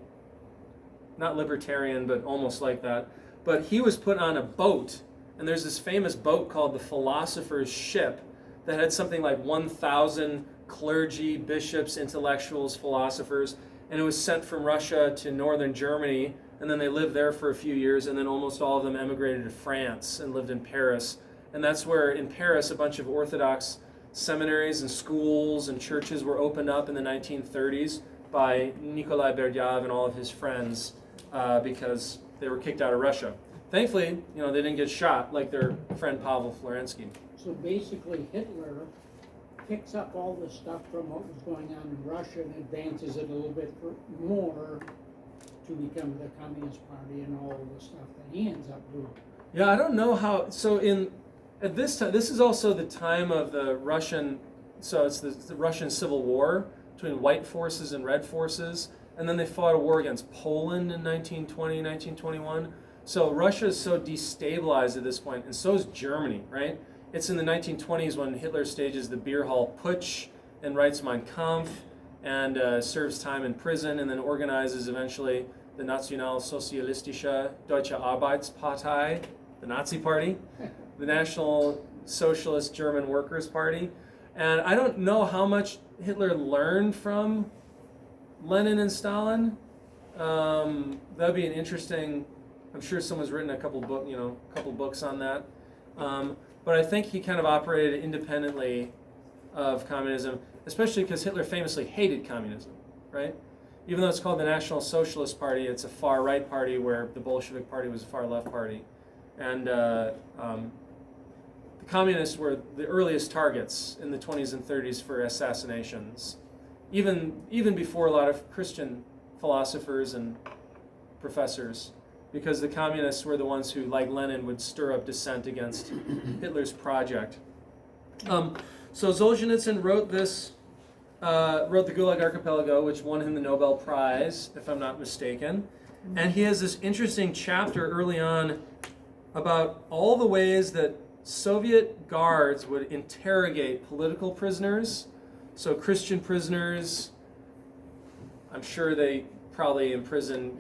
not libertarian, but almost like that. But he was put on a boat, and there's this famous boat called the Philosopher's Ship that had something like 1,000 clergy, bishops, intellectuals, philosophers, and it was sent from Russia to northern Germany, and then they lived there for a few years, and then almost all of them emigrated to France and lived in Paris. And that's where, in Paris, a bunch of Orthodox seminaries and schools and churches were opened up in the 1930s by Nikolai Berliazev and all of his friends because they were kicked out of Russia. Thankfully, they didn't get shot like their friend Pavel Florensky. So basically, Hitler picks up all the stuff from what was going on in Russia and advances it a little bit more to become the Communist Party and all the stuff that he ends up doing. Yeah, I don't know how. So at this time, this is also the time of the Russian. So it's the Russian Civil War between white forces and red forces, and then they fought a war against Poland in 1920, 1921. So Russia is so destabilized at this point, and so is Germany, right? It's in the 1920s when Hitler stages the Beer Hall Putsch and writes Mein Kampf and serves time in prison and then organizes eventually the Nationalsozialistische Deutsche Arbeitspartei, the Nazi Party, the National Socialist German Workers' Party. And I don't know how much Hitler learned from Lenin and Stalin. That'd be an interesting. I'm sure someone's written a couple books on that. But I think he kind of operated independently of communism, especially because Hitler famously hated communism, right? Even though it's called the National Socialist Party, it's a far-right party where the Bolshevik Party was a far-left party. And the communists were the earliest targets in the 20s and 30s for assassinations, even before a lot of Christian philosophers and professors, because the communists were the ones who, like Lenin, would stir up dissent against Hitler's project. So Zolja Nitsan wrote the Gulag Archipelago, which won him the Nobel Prize, if I'm not mistaken. And he has this interesting chapter early on about all the ways that Soviet guards would interrogate political prisoners, so Christian prisoners. I'm sure they probably imprisoned,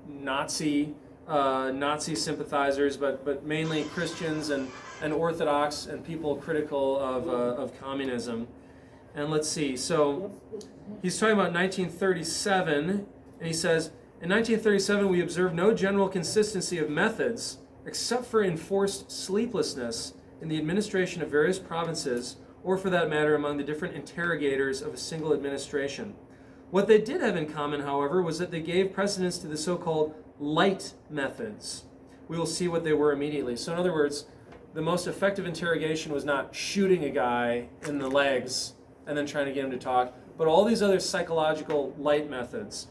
Nazi sympathizers, but mainly Christians and Orthodox and people critical of communism. And let's see, so he's talking about 1937, and he says, in 1937 we observed no general consistency of methods except for enforced sleeplessness in the administration of various provinces or for that matter among the different interrogators of a single administration. What they did have in common, however, was that they gave precedence to the so-called light methods. We will see what they were immediately. So in other words, the most effective interrogation was not shooting a guy in the legs and then trying to get him to talk, but all these other psychological light methods.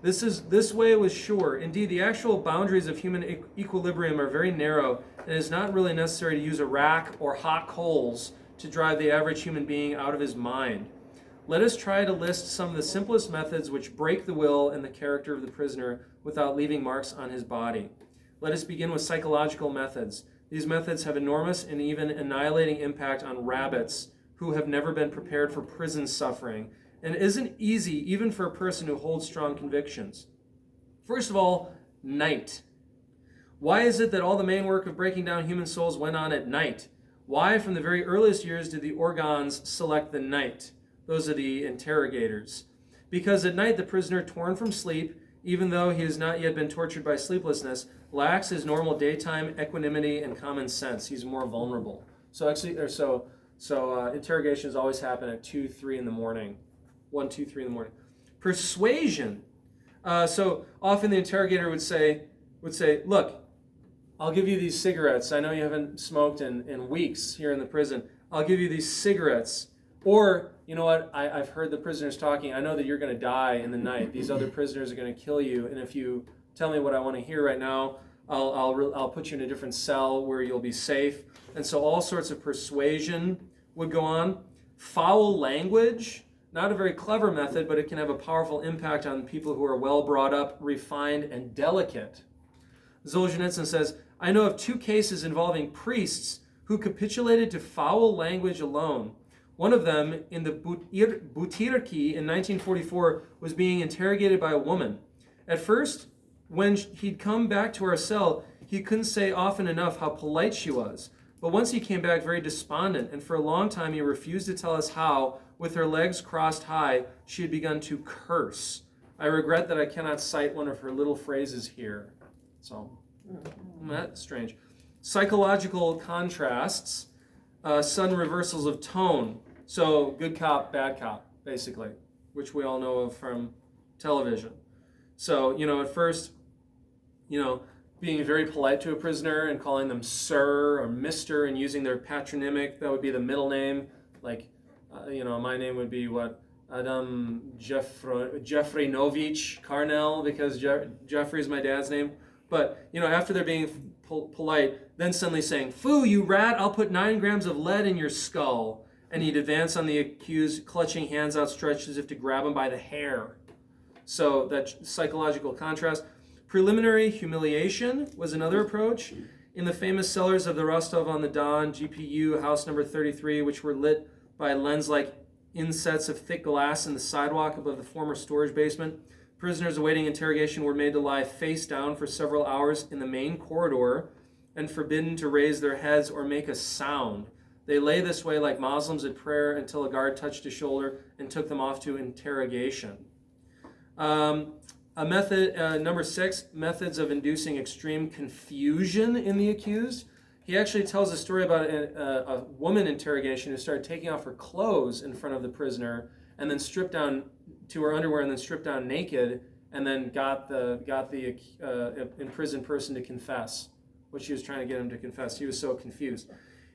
This way was sure. Indeed, the actual boundaries of human equilibrium are very narrow, and it is not really necessary to use a rack or hot coals to drive the average human being out of his mind. Let us try to list some of the simplest methods which break the will and the character of the prisoner without leaving marks on his body. Let us begin with psychological methods. These methods have enormous and even annihilating impact on rabbits who have never been prepared for prison suffering, and it isn't easy even for a person who holds strong convictions. First of all, night. Why is it that all the main work of breaking down human souls went on at night? Why, from the very earliest years, did the organs select the night? Those are the interrogators. Because at night the prisoner, torn from sleep, even though he has not yet been tortured by sleeplessness, lacks his normal daytime equanimity and common sense. He's more vulnerable. Interrogations always happen at 2, 3 in the morning. 1, 2, 3 in the morning. Persuasion. So often the interrogator would say, look, I'll give you these cigarettes. I know you haven't smoked in weeks here in the prison. I'll give you these cigarettes. Or, you know what, I've heard the prisoners talking. I know that you're going to die in the night. These other prisoners are going to kill you. And if you tell me what I want to hear right now, I'll put you in a different cell where you'll be safe. And so all sorts of persuasion would go on. Foul language. Not a very clever method, but it can have a powerful impact on people who are well brought up, refined, and delicate. Zolja Nitsan says, I know of 2 cases involving priests who capitulated to foul language alone. One of them, in the Butyrki in 1944, was being interrogated by a woman. At first, when he'd come back to our cell, he couldn't say often enough how polite she was. But once he came back very despondent, and for a long time he refused to tell us how, with her legs crossed high, she had begun to curse. I regret that I cannot cite one of her little phrases here. So, that's strange. Psychological contrasts, sudden reversals of tone. So, good cop, bad cop, basically, which we all know of from television. So, at first, being very polite to a prisoner and calling them sir or mister and using their patronymic, that would be the middle name. Like, my name would be Adam Jeffreynovich Carnell, because Jeffrey is my dad's name. But, after they're being polite, then suddenly saying, "Foo, you rat, I'll put 9 grams of lead in your skull." And he'd advance on the accused, clutching hands outstretched as if to grab him by the hair. So that psychological contrast. Preliminary humiliation was another approach. In the famous cellars of the Rostov-on-the-Don GPU, house number 33, which were lit by lens-like insets of thick glass in the sidewalk above the former storage basement, prisoners awaiting interrogation were made to lie face down for several hours in the main corridor and forbidden to raise their heads or make a sound. They lay this way like Muslims at prayer until a guard touched his shoulder and took them off to interrogation. Number 6, methods of inducing extreme confusion in the accused. He actually tells a story about a woman interrogation who started taking off her clothes in front of the prisoner and then stripped down to her underwear and then stripped down naked and then got the imprisoned person to confess what she was trying to get him to confess. He was so confused.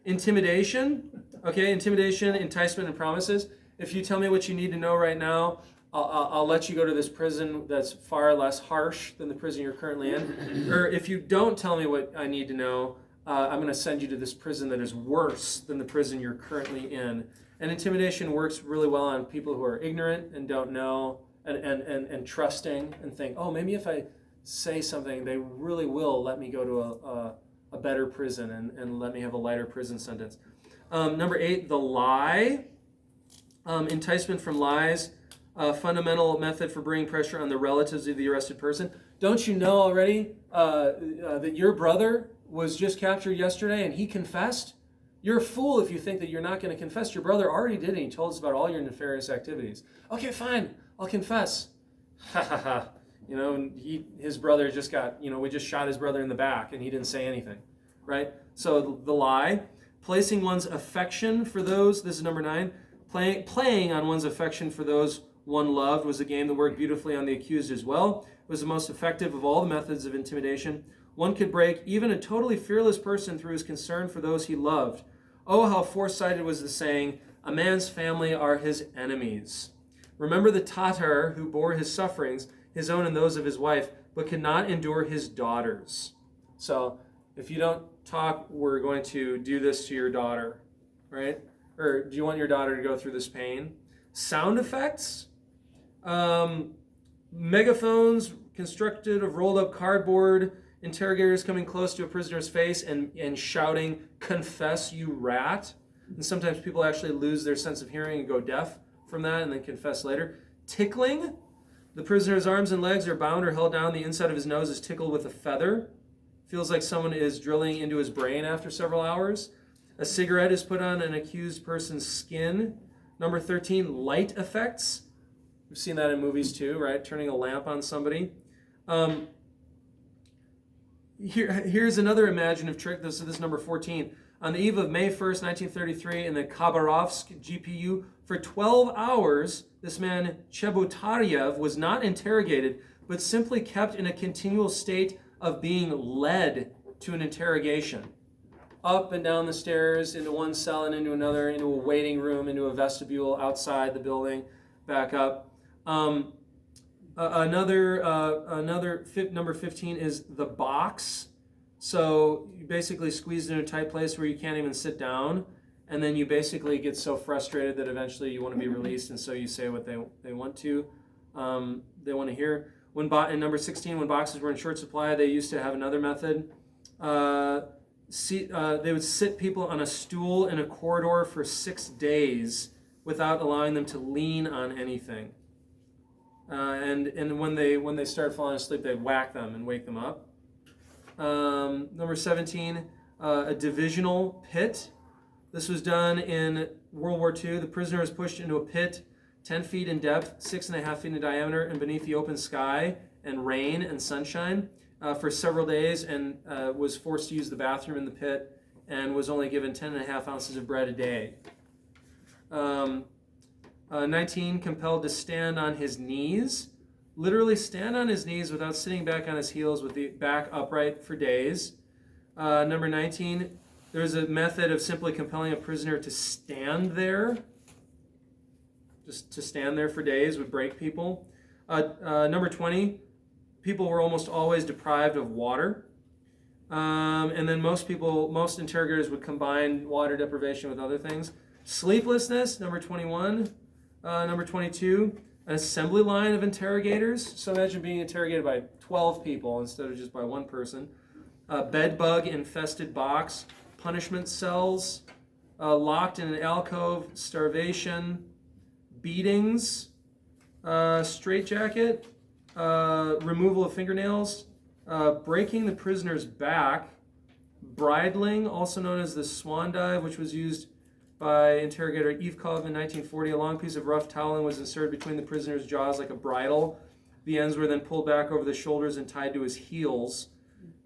Intimidation, enticement and promises. If you tell me what you need to know right now, I'll let you go to this prison that's far less harsh than the prison you're currently in. Or if you don't tell me what I need to know, I'm going to send you to this prison that is worse than the prison you're currently in. And intimidation works really well on people who are ignorant and don't know and trusting and think, oh, maybe if I say something, they really will let me go to a better prison and let me have a lighter prison sentence. Number 8, the lie. Enticement from lies. A fundamental method for bringing pressure on the relatives of the arrested person. Don't you know already that your brother was just captured yesterday and he confessed? You're a fool if you think that you're not going to confess. Your brother already did it. He told us about all your nefarious activities. Okay, fine, I'll confess. Ha ha ha. His brother just got, we just shot his brother in the back and he didn't say anything, right? So the lie. Placing one's affection for those, this is number 9, playing on one's affection for those one loved was a game that worked beautifully on the accused as well. It was the most effective of all the methods of intimidation. One could break even a totally fearless person through his concern for those he loved. Oh, how foresighted was the saying, a man's family are his enemies. Remember the Tatar who bore his sufferings, his own and those of his wife, but could not endure his daughters. So, if you don't talk, we're going to do this to your daughter, right? Or do you want your daughter to go through this pain? Sound effects, megaphones constructed of rolled up cardboard, interrogators coming close to a prisoner's face and shouting, confess, you rat. And sometimes people actually lose their sense of hearing and go deaf from that and then confess later. Tickling, the prisoner's arms and legs are bound or held down. The inside of his nose is tickled with a feather. Feels like someone is drilling into his brain after several hours. A cigarette is put on an accused person's skin. Number 13, light effects. We've seen that in movies too, right? Turning a lamp on somebody. Here's another imaginative trick. This is number 14. On the eve of May 1st, 1933, in the Khabarovsk GPU, for 12 hours, this man Chebotaryev was not interrogated, but simply kept in a continual state of being led to an interrogation. Up and down the stairs, into one cell and into another, into a waiting room, into a vestibule outside the building, back up. Number 15 is the box. So you basically squeezed in a tight place where you can't even sit down, and then you basically get so frustrated that eventually you want to be released, and so you say what they want to, they want to hear. In number 16, when boxes were in short supply, they used to have another method. They would sit people on a stool in a corridor for 6 days without allowing them to lean on anything. And when they start falling asleep, they'd whack them and wake them up. Number 17, a divisional pit. This was done in World War II. The prisoner was pushed into a pit 10 feet in depth, 6.5 feet in diameter, and beneath the open sky and rain and sunshine for several days, and was forced to use the bathroom in the pit and was only given 10.5 ounces of bread a day. 19, compelled to stand on his knees. Literally stand on his knees without sitting back on his heels with the back upright for days. Number 19, there's a method of simply compelling a prisoner to stand there. Just to stand there for days would break people. Number 20, people were almost always deprived of water. And then most interrogators would combine water deprivation with other things. Sleeplessness, number 21. Number 22, an assembly line of interrogators. So imagine being interrogated by 12 people instead of just by one person. Bed bug infested box, punishment cells, locked in an alcove, starvation, beatings, straitjacket, removal of fingernails, breaking the prisoner's back, bridling, also known as the swan dive, which was used by interrogator Ivkov in 1940. A long piece of rough toweling was inserted between the prisoner's jaws like a bridle. The ends were then pulled back over the shoulders and tied to his heels.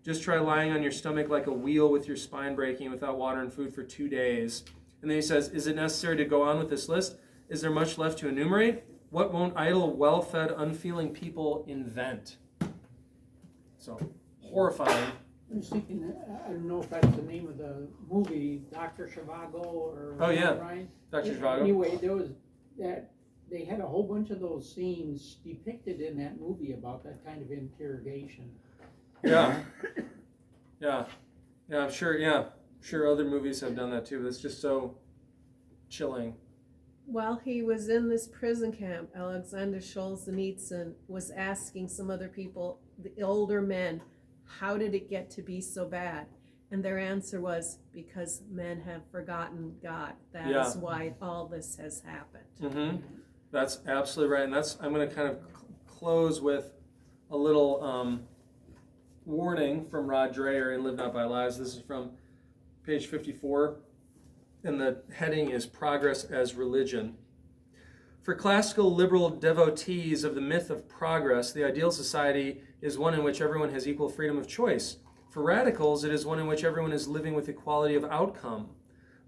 Just try lying on your stomach like a wheel with your spine breaking without water and food for 2 days. And then he says, is it necessary to go on with this list? Is there much left to enumerate? What won't idle, well-fed, unfeeling people invent? So, horrifying. I was thinking, I don't know if that's the name of the movie, Dr. Zhivago or Oh yeah, Ryan. Dr. Zhivago. Anyway, they had a whole bunch of those scenes depicted in that movie about that kind of interrogation. Yeah, I'm sure other movies have done that too, but it's just so chilling. While he was in this prison camp, Alexander Zolja Nitsan was asking some other people, the older men, how did it get to be so bad? And their answer was, because men have forgotten God. That is why all this has happened. Mm-hmm. That's absolutely right. And I'm going to kind of close with a little warning from Rod Dreher in Live Not by Lies. This is from page 54. And the heading is Progress as Religion. For classical liberal devotees of the myth of progress, the ideal society is one in which everyone has equal freedom of choice. For radicals, it is one in which everyone is living with equality of outcome.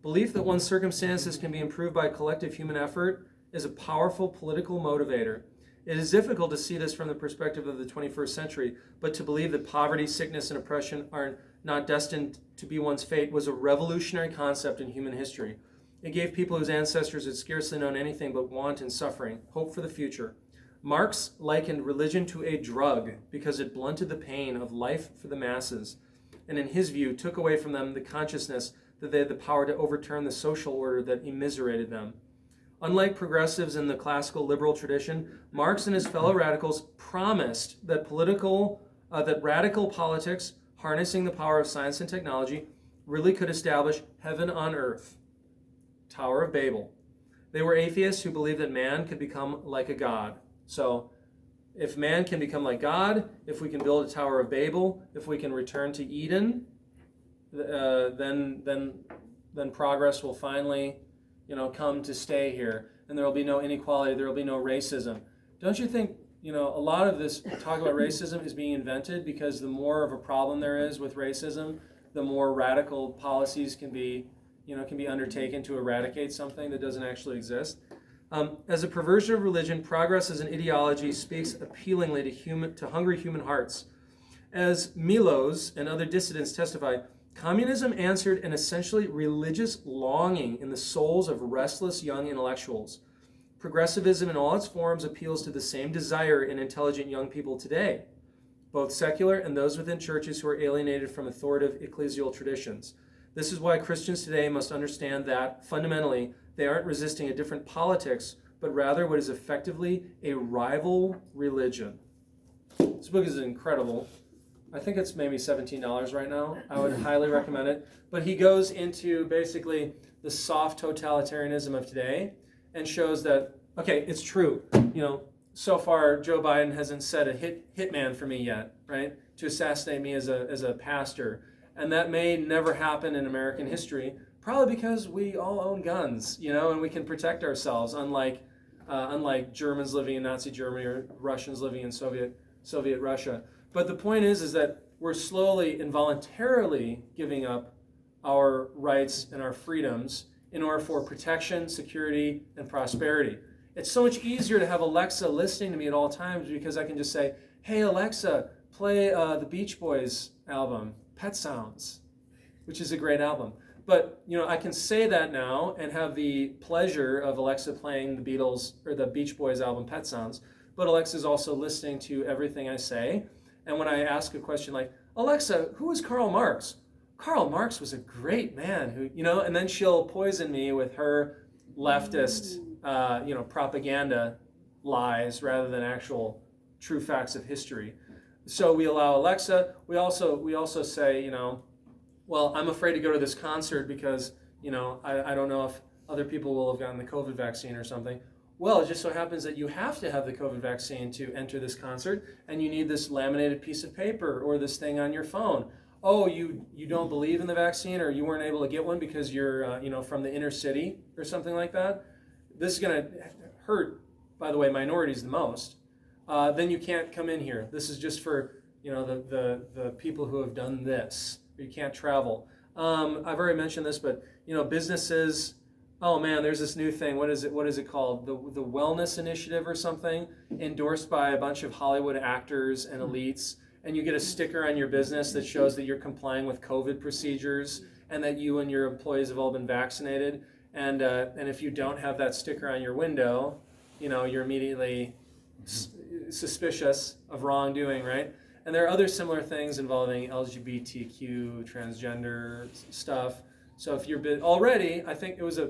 Belief that one's circumstances can be improved by collective human effort is a powerful political motivator. It is difficult to see this from the perspective of the 21st century, but to believe that poverty, sickness, and oppression are not destined to be one's fate was a revolutionary concept in human history. It gave people whose ancestors had scarcely known anything but want and suffering hope for the future. Marx likened religion to a drug because it blunted the pain of life for the masses, and in his view took away from them the consciousness that they had the power to overturn the social order that immiserated them. Unlike progressives in the classical liberal tradition, Marx and his fellow radicals promised that radical politics, harnessing the power of science and technology, really could establish heaven on earth. Tower of Babel. They were atheists who believed that man could become like a god. So, if man can become like God, if we can build a Tower of Babel, if we can return to Eden, then progress will finally, come to stay here, and there will be no inequality, there will be no racism. Don't you think, a lot of this talk about racism is being invented because the more of a problem there is with racism, the more radical policies can be undertaken to eradicate something that doesn't actually exist. As a perversion of religion, progress as an ideology speaks appealingly to hungry human hearts. As Milos and other dissidents testify, communism answered an essentially religious longing in the souls of restless young intellectuals. Progressivism in all its forms appeals to the same desire in intelligent young people today, both secular and those within churches who are alienated from authoritative ecclesial traditions. This is why Christians today must understand that, fundamentally, they aren't resisting a different politics, but rather what is effectively a rival religion. This book is incredible. I think it's maybe $17 right now. I would highly recommend it. But he goes into basically the soft totalitarianism of today and shows that, okay, it's true. So far Joe Biden hasn't set a hitman for me yet, right? To assassinate me as a pastor. And that may never happen in American history, probably because we all own guns, and we can protect ourselves, unlike Germans living in Nazi Germany or Russians living in Soviet Russia. But the point is that we're slowly, involuntarily giving up our rights and our freedoms in order for protection, security, and prosperity. It's so much easier to have Alexa listening to me at all times because I can just say, hey, Alexa, play the Beach Boys album, Pet Sounds, which is a great album. But, I can say that now and have the pleasure of Alexa playing the Beatles or the Beach Boys album, Pet Sounds, but Alexa's also listening to everything I say. And when I ask a question like, Alexa, who is Karl Marx? Karl Marx was a great man who, and then she'll poison me with her leftist, propaganda lies rather than actual true facts of history. So we allow Alexa. We also say, well, I'm afraid to go to this concert because, I don't know if other people will have gotten the COVID vaccine or something. Well, it just so happens that you have to have the COVID vaccine to enter this concert, and you need this laminated piece of paper or this thing on your phone. Oh, you don't believe in the vaccine, or you weren't able to get one because you're, from the inner city or something like that. This is going to hurt, by the way, minorities the most. Then you can't come in here. This is just for, the people who have done this. You can't travel. I've already mentioned this, but, businesses. Oh man, there's this new thing. What is it called? The Wellness Initiative or something, endorsed by a bunch of Hollywood actors and elites. And you get a sticker on your business that shows that you're complying with COVID procedures and that you and your employees have all been vaccinated. And if you don't have that sticker on your window, you're immediately suspicious of wrongdoing, right? And there are other similar things involving LGBTQ, transgender stuff. So if you're already, I think it was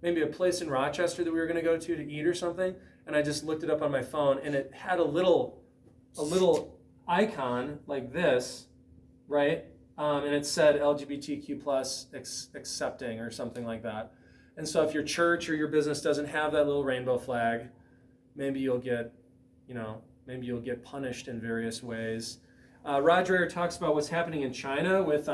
maybe a place in Rochester that we were going to go to eat or something, and I just looked it up on my phone, and it had a little icon like this, right? And it said LGBTQ plus accepting or something like that. And so if your church or your business doesn't have that little rainbow flag, maybe you'll get punished in various ways. Roger talks about what's happening in China with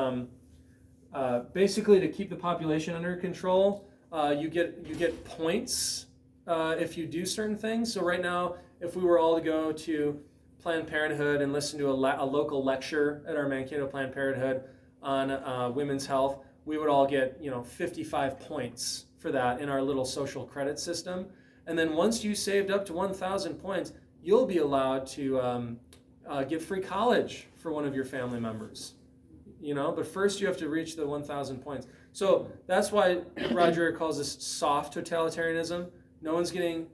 basically to keep the population under control. You get points if you do certain things. So right now, if we were all to go to Planned Parenthood and listen to a local lecture at our Mankato Planned Parenthood on women's health, we would all get 55 points for that in our little social credit system. And then once you saved up to 1,000 points, you'll be allowed to get free college for one of your family members. But first you have to reach the 1,000 points. So that's why Roger calls this soft totalitarianism. No one's getting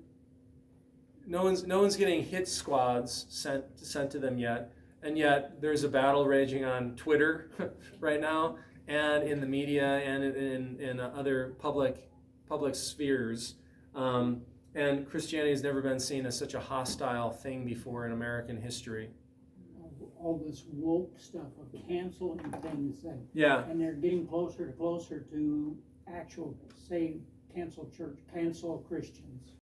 hit squads sent to them yet, and yet there's a battle raging on Twitter right now, and in the media, and in other public spheres. And Christianity has never been seen as such a hostile thing before in American history. All this woke stuff of canceling things, and they're getting closer to actual, say, cancel church, cancel Christians.